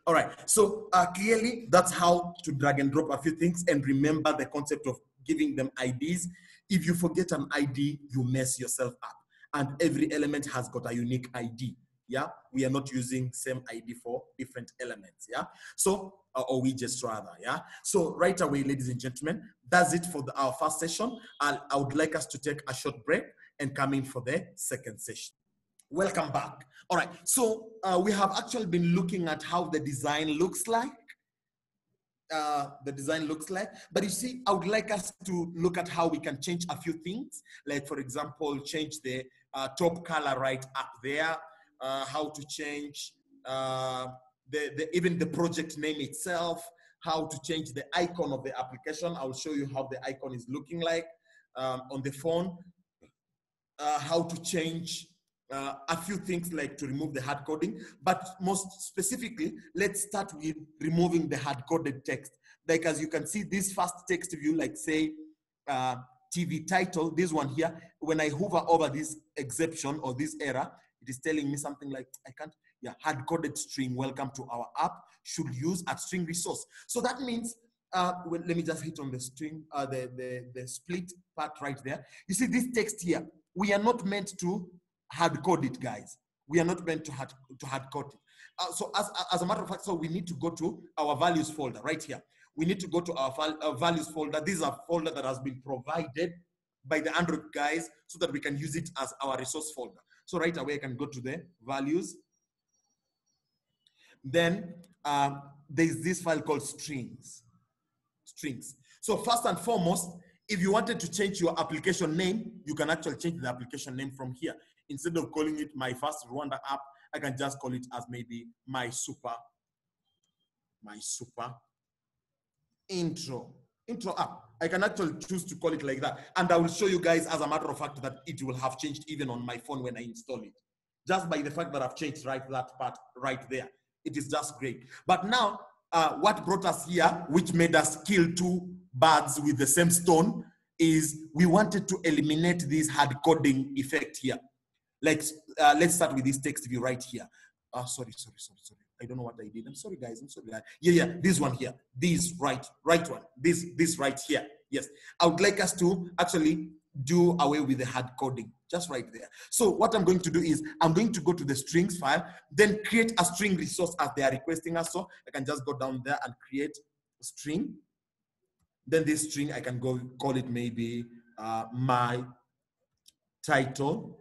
All right, so clearly that's how to drag and drop a few things, and remember the concept of giving them IDs. If you forget an ID, you mess yourself up, and every element has got a unique ID. Yeah, we are not using same ID for different elements. Yeah, so or widgets rather. Yeah, so right away, ladies and gentlemen, that's it for our first session. I would like us to take a short break and come in for the second session. Welcome back. All right, so we have actually been looking at how the design looks like. But you see, I would like us to look at how we can change a few things. Like, for example, change the top color right up there. How to change even the project name itself. How to change the icon of the application. I'll show you how the icon is looking like on the phone. How to change a few things, like to remove the hard coding, but most specifically, let's start with removing the hard coded text. Like, as you can see, this first text view, like say TV title, this one here, when I hover over this exception or this error, it is telling me something like, I can't, hard coded string, welcome to our app, should use a string resource. So that means, let me just hit on the string, the split part right there. You see this text here, we are not meant to hard code it, guys. We are not meant to hard code it. So as a matter of fact, so we need to go to our values folder right here. We need to go to our values folder. This is a folder that has been provided by the Android guys so that we can use it as our resource folder. So right away, I can go to the values. Then there's this file called strings. So first and foremost, if you wanted to change your application name, you can actually change the application name from here. Instead of calling it my first Rwanda app, I can just call it as maybe my super intro app. I can actually choose to call it like that. And I will show you guys, as a matter of fact, that it will have changed even on my phone when I install it. Just by the fact that I've changed that part right there. It is just great. But now, what brought us here, which made us kill two birds with the same stone, is we wanted to eliminate this hard coding effect here. Like, let's start with this text view right here. Sorry. I don't know what I did. I'm sorry, guys. I'm sorry. Yeah. This one here. This right one. This right here. Yes. I would like us to actually do away with the hard coding, just right there. So what I'm going to do is I'm going to go to the strings file, then create a string resource as they are requesting us. So I can just go down there and create a string. Then this string, I can go call it maybe my title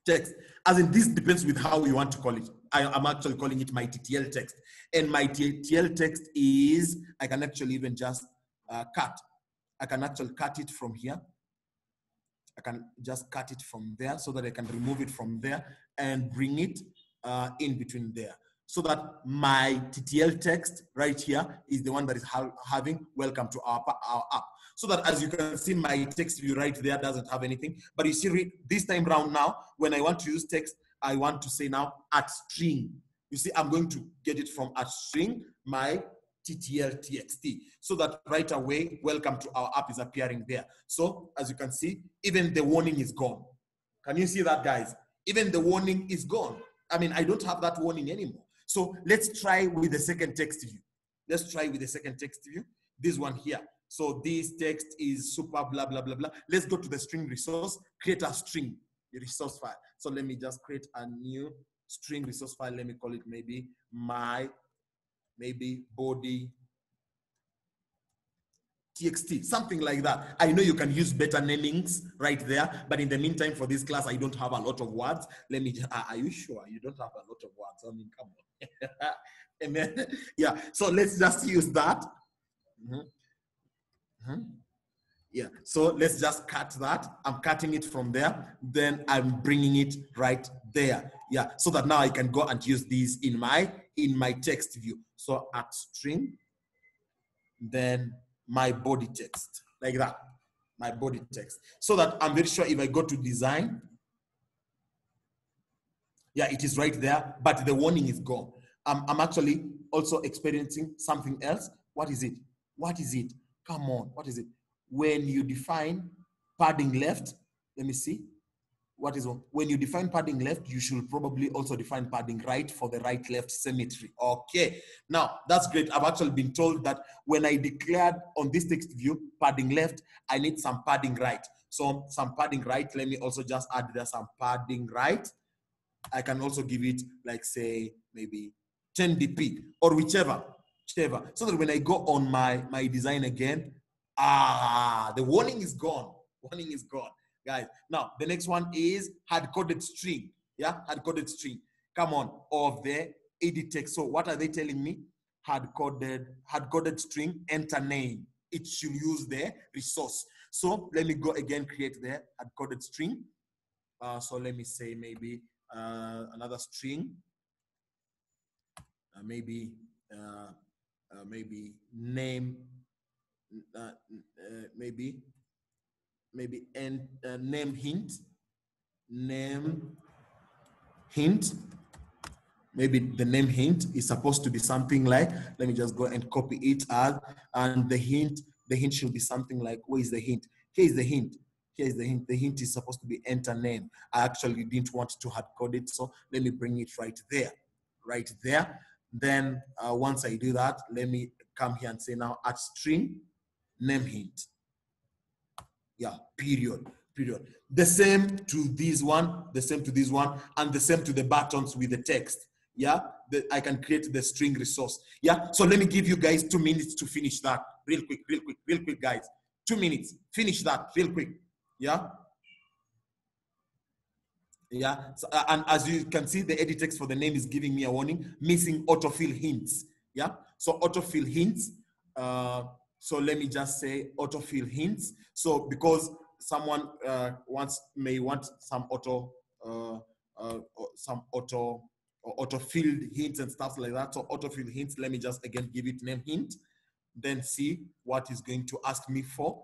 text. As in, this depends with how you want to call it. I'm actually calling it my TTL text. And my TTL text is, I can actually even just cut. I can actually cut it from here. I can just cut it from there so that I can remove it from there and bring it in between there. So that my TTL text right here is the one that is having welcome to our app. So that, as you can see, my text view right there doesn't have anything. But you see, this time around now, when I want to use text, I want to say now at string. You see, I'm going to get it from at string, my TTL TXT, so that right away, welcome to our app is appearing there. So as you can see, even the warning is gone. Can you see that, guys? Even the warning is gone. I mean, I don't have that warning anymore. So let's try with the second text view. Let's try with the second text view. This one here. So this text is super blah, blah, blah, blah. Let's go to the string resource, create a string resource file. So let me just create a new string resource file. Let me call it maybe my, body txt, something like that. I know you can use better namings right there, but in the meantime, for this class, I don't have a lot of words. Let me, are you sure you don't have a lot of words? I mean, come on. Amen. Yeah, so let's just use that. Yeah, so let's just cut that. I'm cutting it from there. Then I'm bringing it right there. Yeah, so that now I can go and use these in my text view. So at string, then my body text, like that, my body text. So that I'm very sure if I go to design, yeah, it is right there, but the warning is gone. I'm actually also experiencing something else. What is it? What is it? Come on, what is it? When you define padding left, let me see. What is on? When you define padding left, you should probably also define padding right for the right-left symmetry. Okay, now that's great. I've actually been told that when I declared on this text view padding left, I need some padding right. So some padding right, let me also just add there some padding right. I can also give it like, say, maybe 10 dp or whichever, so that when I go on my design again, the warning is gone. Warning is gone, guys. Now the next one is hard-coded string. Yeah, hard-coded string. Come on, of the edit text. So what are they telling me? Hard-coded string, enter name. It should use the resource. So let me go again, create the hard-coded string. So let me say maybe another string. Maybe name. Maybe name hint. Maybe the name hint is supposed to be something like, let me just go and copy it as, and the hint should be something like, where is the hint? Here is the hint. Here is the hint. The hint is supposed to be enter name. I actually didn't want to hard code it, so let me bring it right there. Right there. Then once I do that, let me come here and say now at string name hint. Yeah, period. The same to this one, the same to this one, and the same to the buttons with the text. Yeah, I can create the string resource. Yeah, so let me give you guys 2 minutes to finish that. Real quick, guys. 2 minutes. Finish that real quick. Yeah. Yeah, so, and as you can see, the edit text for the name is giving me a warning, missing autofill hints. Yeah, so autofill hints. So let me just say autofill hints. So because someone may want some some auto-filled hints and stuff like that. So auto-filled hints, let me just again give it name hint, then see what is going to ask me for.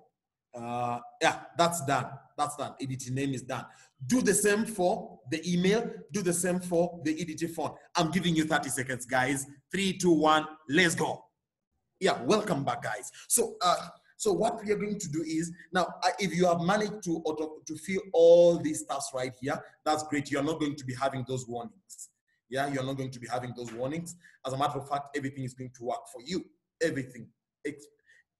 Yeah, that's done. That's done. Editing name is done. Do the same for the email. Do the same for the editing font. I'm giving you 30 seconds, guys. 3, 2, 1, let's go. Yeah, welcome back, guys. So what we are going to do is now, if you have managed to fill all these stuffs right here, that's great. You're not going to be having those warnings. Yeah, you're not going to be having those warnings. As a matter of fact, everything is going to work for you. Everything.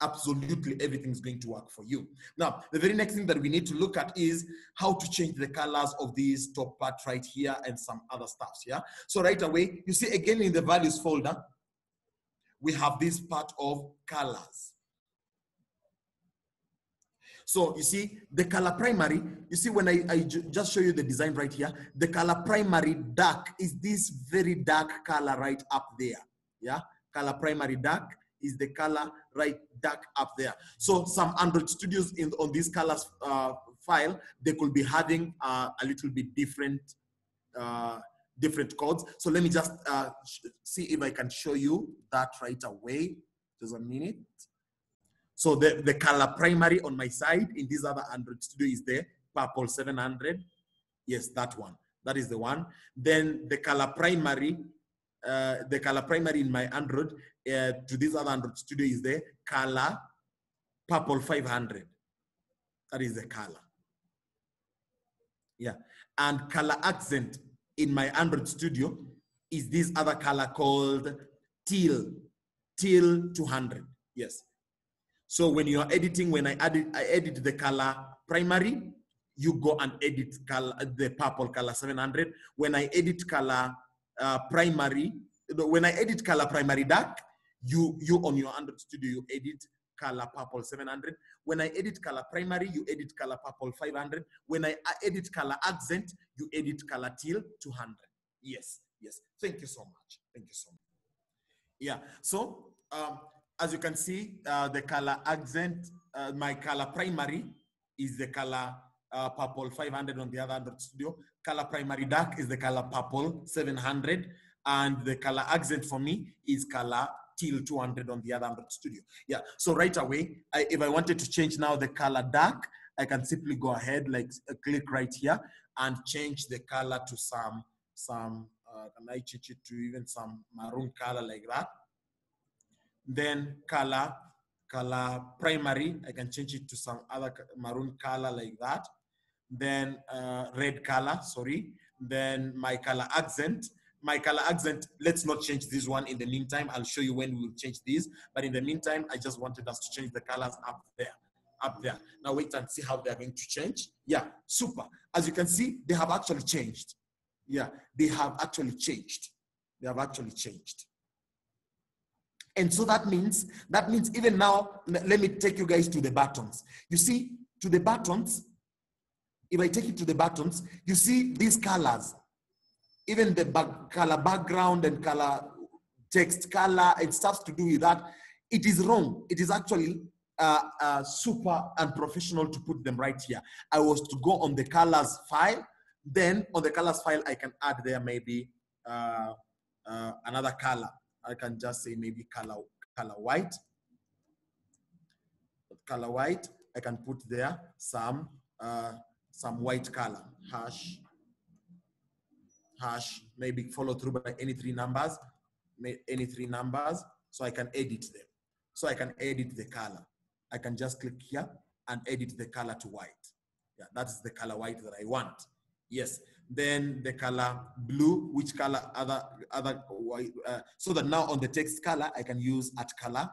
Absolutely everything is going to work for you. Now, the very next thing that we need to look at is how to change the colors of these top part right here and some other stuffs. Yeah. So right away, you see again in the values folder, we have this part of colors. So you see the color primary, you see when I just show you the design right here, the color primary dark is this very dark color right up there. Yeah, color primary dark is the color right dark up there. So some Android studios on this colors file, they could be having a little bit different codes. So let me just see if I can show you that right away. Just a minute. So the color primary on my side in this other Android studio is the purple 700. Yes, that one. That is the one. Then the color primary in my Android to this other Android studio is the color purple 500. That is the color. Yeah. And color accent in my Android studio is this other color called teal 200. Yes. So when you are editing, when I edit the color primary, you go and edit the purple color 700. When I edit color primary dark, you on your Android studio, you edit color purple 700. When I edit color primary, you edit color purple 500. When I edit color accent, you edit color teal 200. Yes, yes. Thank you so much. Thank you so much. Yeah. So as you can see, the color accent, my color primary is the color purple 500 on the other Android studio. Color primary dark is the color purple 700. And the color accent for me is color teal 200 on the other Android studio. Yeah, so right away, if I wanted to change now the color dark, I can simply go ahead, like click right here and change the color to some can I change it to even some maroon color like that? Then color primary, I can change it to some other maroon color like that. Then red color, sorry. Then my color accent, let's not change this one in the meantime. I'll show you when we will change this. But in the meantime, I just wanted us to change the colors up there. Now wait and see how they're going to change. Yeah, super. As you can see, they have actually changed. Yeah, they have actually changed. They have actually changed. And so that means even now, let me take you guys to the buttons. You see, to the buttons, if I take you to the buttons, you see these colors, even the color background and color text color, it starts to do with that. It is wrong. It is actually super unprofessional to put them right here. I was to go on the colors file. Then on the colors file, I can add there maybe another color. I can just say maybe color white. Color white. I can put there some white color, hash, maybe follow through by any three numbers, so I can edit them. So I can edit the color. I can just click here and edit the color to white. Yeah, that's the color white that I want. Yes. Then the color blue, which color other white, so that now on the text color, I can use at color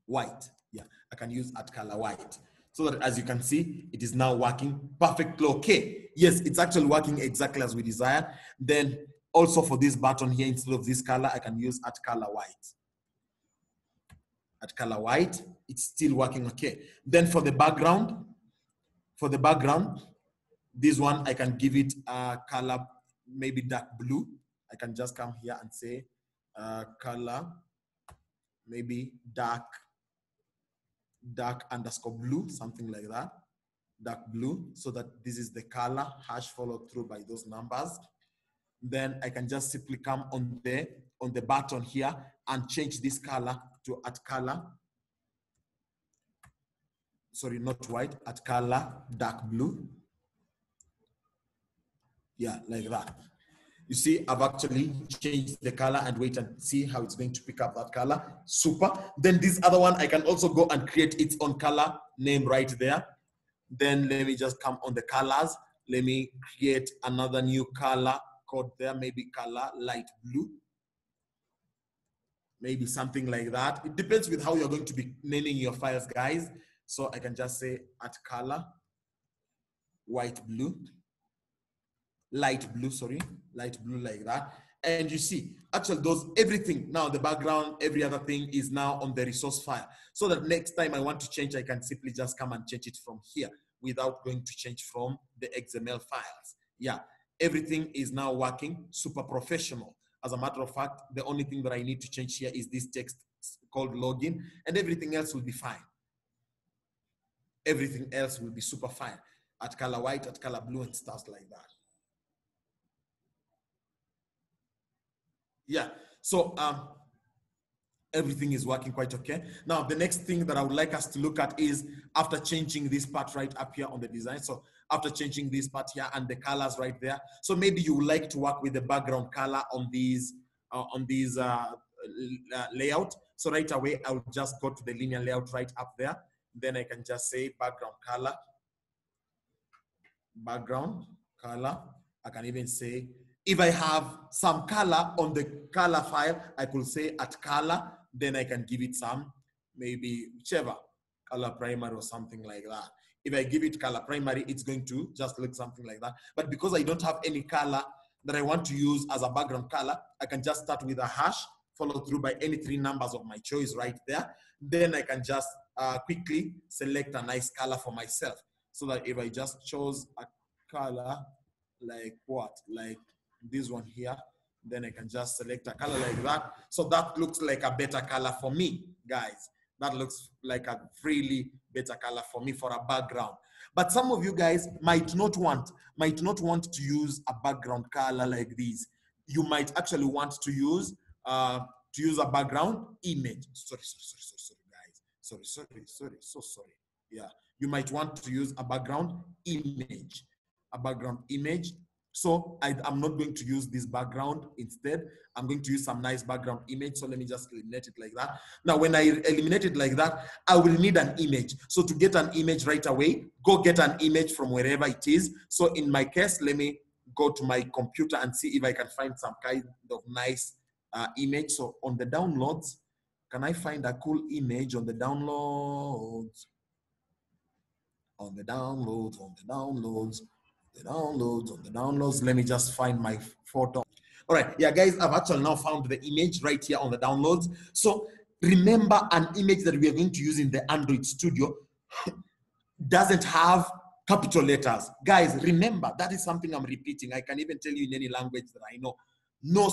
white. Yeah, I can use at color white. So that as you can see, it is now working perfectly okay. Yes, it's actually working exactly as we desired. Then also for this button here, instead of this color, I can use at color white. At color white, it's still working okay. Then for the background, this one, I can give it a color, maybe dark blue. I can just come here and say color, maybe dark underscore blue, something like that. dark blue, so that this is the color, hash followed through by those numbers. Then I can just simply come on the button here and change this color to at color. Sorry, not white, at color dark blue. Yeah, like that. You see, I've actually changed the color, and wait and see how it's going to pick up that color. Super. Then this other one, I can also go and create its own color name right there. Then let me just come on the colors. Let me create another new color code there, maybe color light blue. Maybe something like that. It depends with how you're going to be naming your files, guys. So I can just say at color white blue, light blue, sorry, light blue, like that. And you see, actually those, everything now, the background, every other thing is now on the resource file. So that next time I want to change, I can simply just come and change it from here without going to change from the XML files. Yeah, everything is now working super professional. As a matter of fact, the only thing that I need to change here is this text called login, and everything else will be fine. Everything else will be super fine. At color white, at color blue, and stuff like that. Yeah, so everything is working quite okay. Now, the next thing that I would like us to look at is after changing this part right up here on the design. So after changing this part here and the colors right there. So maybe you would like to work with the background color on these layout. So right away, I'll just go to the linear layout right up there. Then I can just say background color. I can even say, if I have some color on the color file, I could say at color, then I can give it some, maybe whichever, color primary or something like that. If I give it color primary, it's going to just look something like that. But because I don't have any color that I want to use as a background color, I can just start with a hash, followed through by any 3 numbers of my choice right there. Then I can just quickly select a nice color for myself. So that if I just chose a color like what? Like this one here, then I can just select a color like that. So that looks like a better color for me, guys. That looks like a really better color for me for a background. But some of you guys might not want to use a background color like this. You might actually want to use a background image. Sorry, guys. Sorry. Yeah, you might want to use a background image. So I'm not going to use this background. Instead, I'm going to use some nice background image. So let me just eliminate it like that. Now, when I eliminate it like that, I will need an image. So to get an image right away, go get an image from wherever it is. So in my case, let me go to my computer and see if I can find some kind of nice image. So on the downloads, can I find a cool image on the downloads? On the downloads, let me just find my photo. All right, yeah, guys, I've actually now found the image right here on the downloads. So remember, an image that we are going to use in the Android Studio doesn't have capital letters. Guys, remember, that is something I'm repeating. I can even tell you in any language that I know. No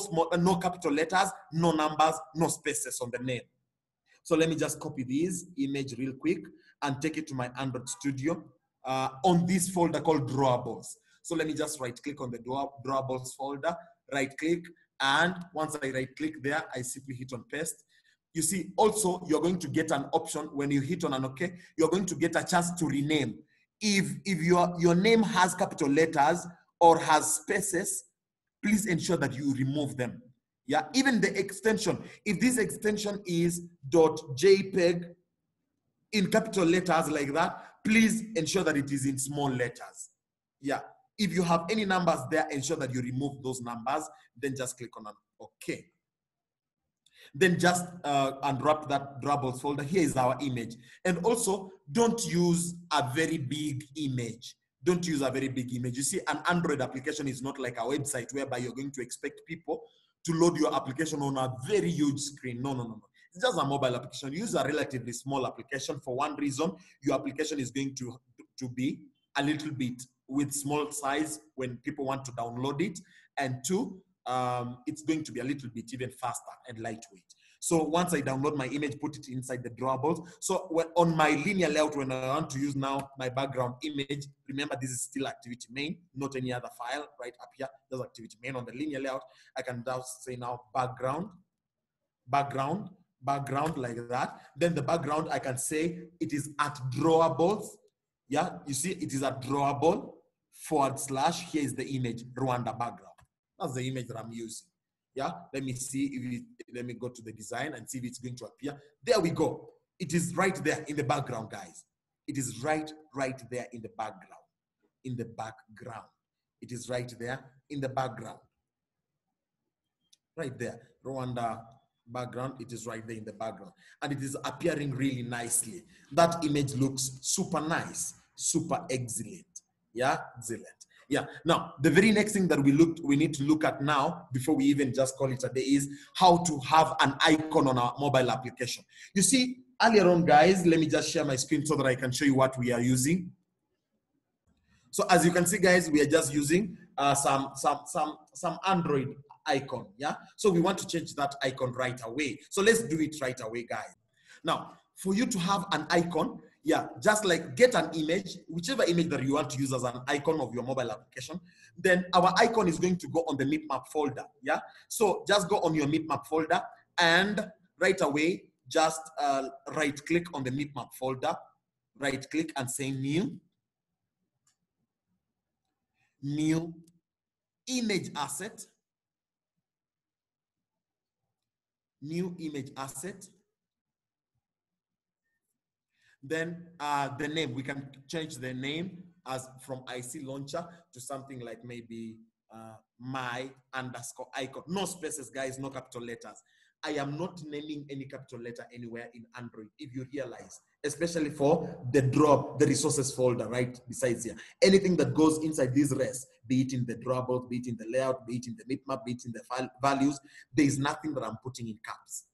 capital letters, no numbers, no spaces on the name. So let me just copy this image real quick and take it to my Android Studio on this folder called Drawables. So let me just right click on the Drawables folder, right click, and once I right click there, I simply hit on paste. You see, also you're going to get an option when you hit on an OK, you're going to get a chance to rename. If your name has capital letters or has spaces, please ensure that you remove them. Yeah, even the extension, if this extension is .jpeg in capital letters like that, please ensure that it is in small letters. Yeah, if you have any numbers there, ensure that you remove those numbers, then just click on OK. Then just unwrap that Drawables folder. Here is our image. And also, don't use a very big image. Don't use a very big image. You see, an Android application is not like a website whereby you're going to expect people to load your application on a very huge screen. No. It's just a mobile application. Use a relatively small application. For one reason, your application is going to be a little bit with small size when people want to download it. And 2, it's going to be a little bit even faster and lightweight. So once I download my image, put it inside the drawables. So on my linear layout, when I want to use now my background image, remember this is still activity main, not any other file right up here. There's activity main on the linear layout. I can just say now background like that. Then the background, I can say it is at drawables. Yeah, you see it is at drawable / here is the image, Rwanda background. That's the image that I'm using. Yeah, let me see if let me go to the design and see if it's going to appear. There we go. It is right there in the background, guys. It is right there in the background. In the background. It is right there in the background. Right there, Rwanda background, it is right there in the background. And it is appearing really nicely. That image looks super nice, super excellent. Yeah, excellent. Yeah, now the very next thing that we need to look at now, before we even just call it a day, is how to have an icon on our mobile application. You see, earlier on, guys, let me just share my screen so that I can show you what we are using. So as you can see, guys, we are just using some Android icon. Yeah, so we want to change that icon right away. So let's do it right away, guys. Now, for you to have an icon, yeah, just like get an image, whichever image that you want to use as an icon of your mobile application, then our icon is going to go on the map folder. Yeah, so just go on your map folder and right away just right click on the map folder, right click and say new image asset, new image asset. Then the name, we can change the name as from IC launcher to something like maybe my_icon. No spaces, guys, no capital letters. I am not naming any capital letter anywhere in Android, if you realize, especially for the resources folder right besides here. Anything that goes inside this res, be it in the drawable, be it in the layout, be it in the map, be it in the file values, there is nothing that I'm putting in caps.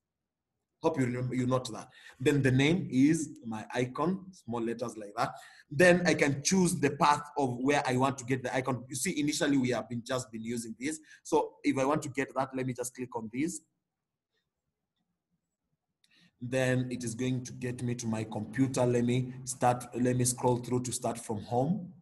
Hope you remember, you note that. Then the name is my icon, small letters like that. Then I can choose the path of where I want to get the icon. You see, initially we have just been using this. So if I want to get that, let me just click on this. Then it is going to get me to my computer. Let me scroll through to start from home.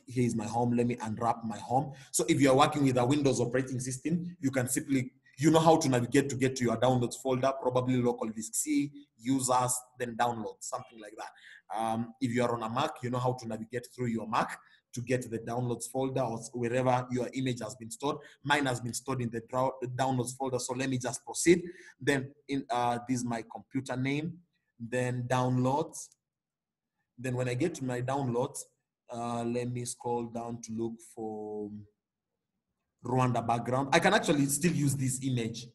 Here is my home. Let me unwrap my home. So if you are working with a Windows operating system, you can simply, you know how to navigate to get to your downloads folder, probably local disk C, users, then downloads, something like that. If you are on a Mac, you know how to navigate through your Mac to get the downloads folder or wherever your image has been stored. Mine has been stored in the downloads folder. So let me just proceed. Then this is my computer name, then downloads. Then when I get to my downloads, let me scroll down to look for Rwanda background. I can actually still use this image.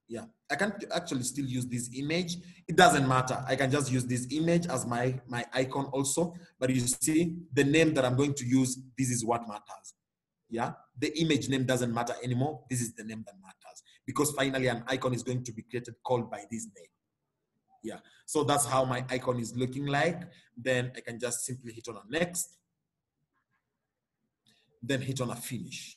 Yeah, I can actually still use this image. It doesn't matter. I can just use this image as my icon also. But you see, the name that I'm going to use, this is what matters. Yeah, the image name doesn't matter anymore. This is the name that matters because finally an icon is going to be created called by this name. Yeah, so that's how my icon is looking like. Then I can just simply hit on a next, then hit on a finish.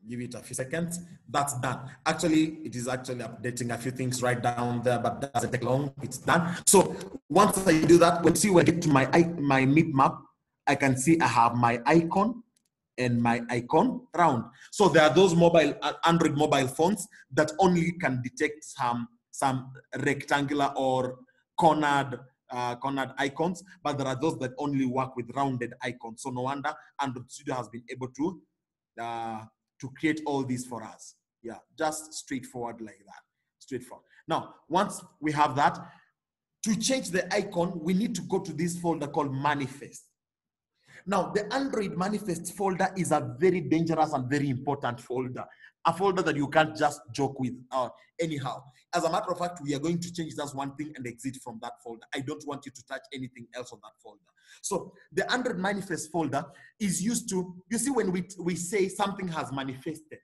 Give it a few seconds. That's done. Actually, it is actually updating a few things right down there, but that doesn't take long. It's done. So once I do that, when I get to my map, I can see I have my icon and my icon round. So there are those mobile Android mobile phones that only can detect some rectangular or cornered icons, but there are those that only work with rounded icons. So no wonder Android Studio has been able to create all these for us. Yeah, just straightforward like that. Straightforward. Now, once we have that, to change the icon, we need to go to this folder called manifest. Now, the Android manifest folder is a very dangerous and very important folder. A folder that you can't just joke with anyhow. As a matter of fact, we are going to change just one thing and exit from that folder. I don't want you to touch anything else on that folder. So the Android manifest folder is used to, you see, when we say something has manifested,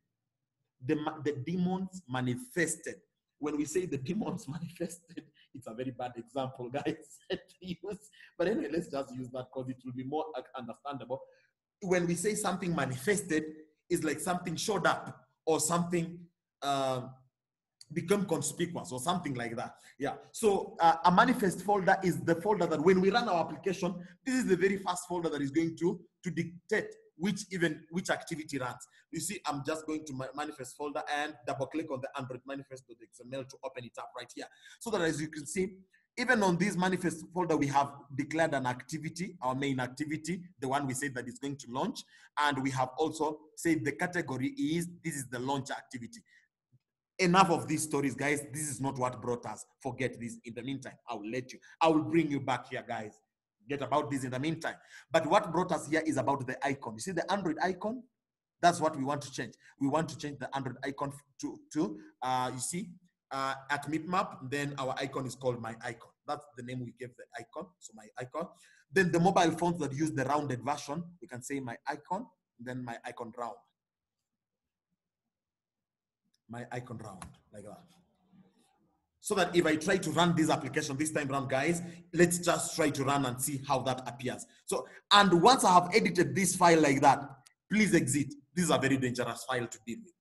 the demons manifested. When we say the demons manifested, It's a very bad example, guys, to use. But anyway, let's just use that because it will be more understandable. When we say something manifested, it's like something showed up or something become conspicuous or something like that. Yeah. So a manifest folder is the folder that when we run our application, this is the very first folder that is going to dictate which activity runs. You see, I'm just going to my manifest folder and double click on the Android manifest.xml to open it up right here. So that as you can see, even on this manifest folder, we have declared an activity, our main activity, the one we said that is going to launch. And we have also said the category this is the launch activity. Enough of these stories, guys. This is not what brought us. Forget this. In the meantime, I will bring you back here, guys. Get about this in the meantime. But what brought us here is about the icon. You see the Android icon? That's what we want to change. We want to change the Android icon to you see, at Meetmap, then our icon is called My Icon. That's the name we gave the icon, so My Icon. Then the mobile phones that use the rounded version, we can say My Icon, then My Icon Round. My icon round, like that. So that if I try to run this application this time around, guys, let's just try to run and see how that appears. So, and once I have edited this file like that, please exit. This is a very dangerous file to deal with.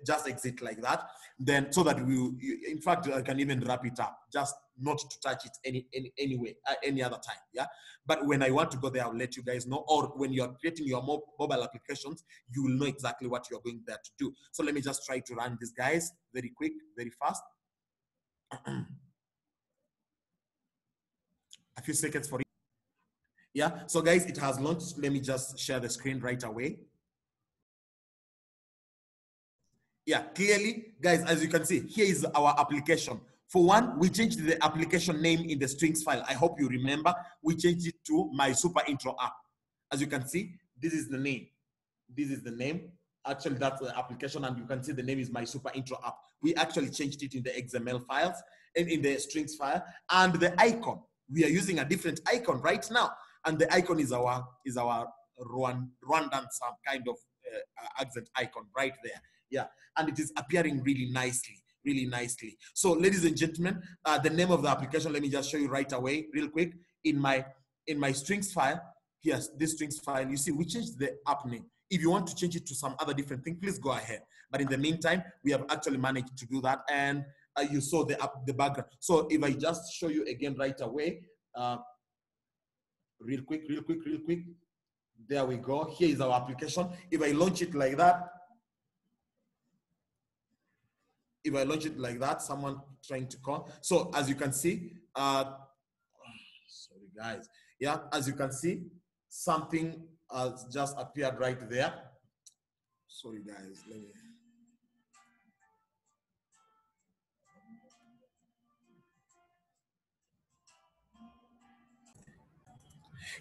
Just exit like that. Then, so that in fact, I can even wrap it up, just not to touch it anyway, any other time. Yeah. But when I want to go there, I'll let you guys know. Or when you're creating your mobile applications, you will know exactly what you're going there to do. So let me just try to run this, guys, very quick, very fast. A few seconds for it. Yeah. So guys, it has launched. Let me just share the screen right away. Yeah, clearly, guys, as you can see, here is our application. For one, we changed the application name in the strings file. I hope you remember. We changed it to My Super Intro App. As you can see, this is the name. This is the name. Actually, that's the application, and you can see the name is My Super Intro App. We actually changed it in the XML files and in the strings file. And the icon, we are using a different icon right now. And the icon is our Rwandan some kind of accent icon right there. Yeah, and it is appearing really nicely. So, ladies and gentlemen, the name of the application, let me just show you right away, real quick. In my strings file, here's this strings file. You see, we changed the app name. If you want to change it to some other different thing, please go ahead. But in the meantime, we have actually managed to do that, and you saw the background. So, if I just show you again right away, real quick. There we go. Here is our application. If I launch it like that, someone trying to call. So as you can see, sorry guys. Yeah, as you can see, something has just appeared right there. Sorry guys, let me.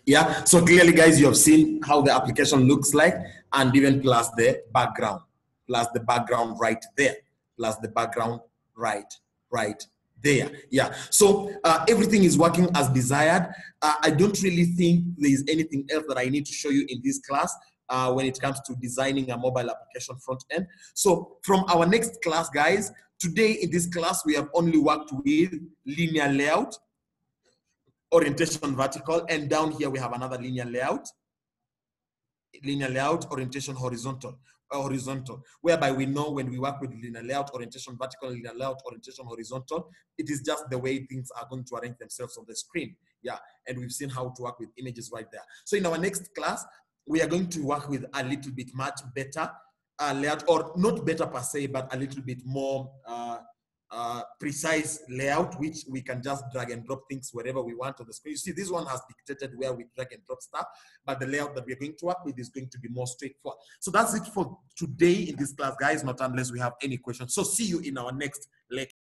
Yeah, so clearly guys, you have seen how the application looks like, and even plus the background right there, plus the background right there. Yeah, so everything is working as desired. I don't really think there is anything else that I need to show you in this class when it comes to designing a mobile application front end. So from our next class, guys, today in this class, we have only worked with linear layout, orientation vertical, and down here we have another linear layout, orientation horizontal, whereby we know when we work with linear layout, orientation vertical, linear layout, orientation horizontal, it is just the way things are going to arrange themselves on the screen. Yeah, and we've seen how to work with images right there. So in our next class, we are going to work with a little bit much better layout, or not better per se, but a little bit more precise layout, which we can just drag and drop things wherever we want on the screen. You see, this one has dictated where we drag and drop stuff, but the layout that we're going to work with is going to be more straightforward. So that's it for today in this class, guys, not unless we have any questions. So see you in our next lecture.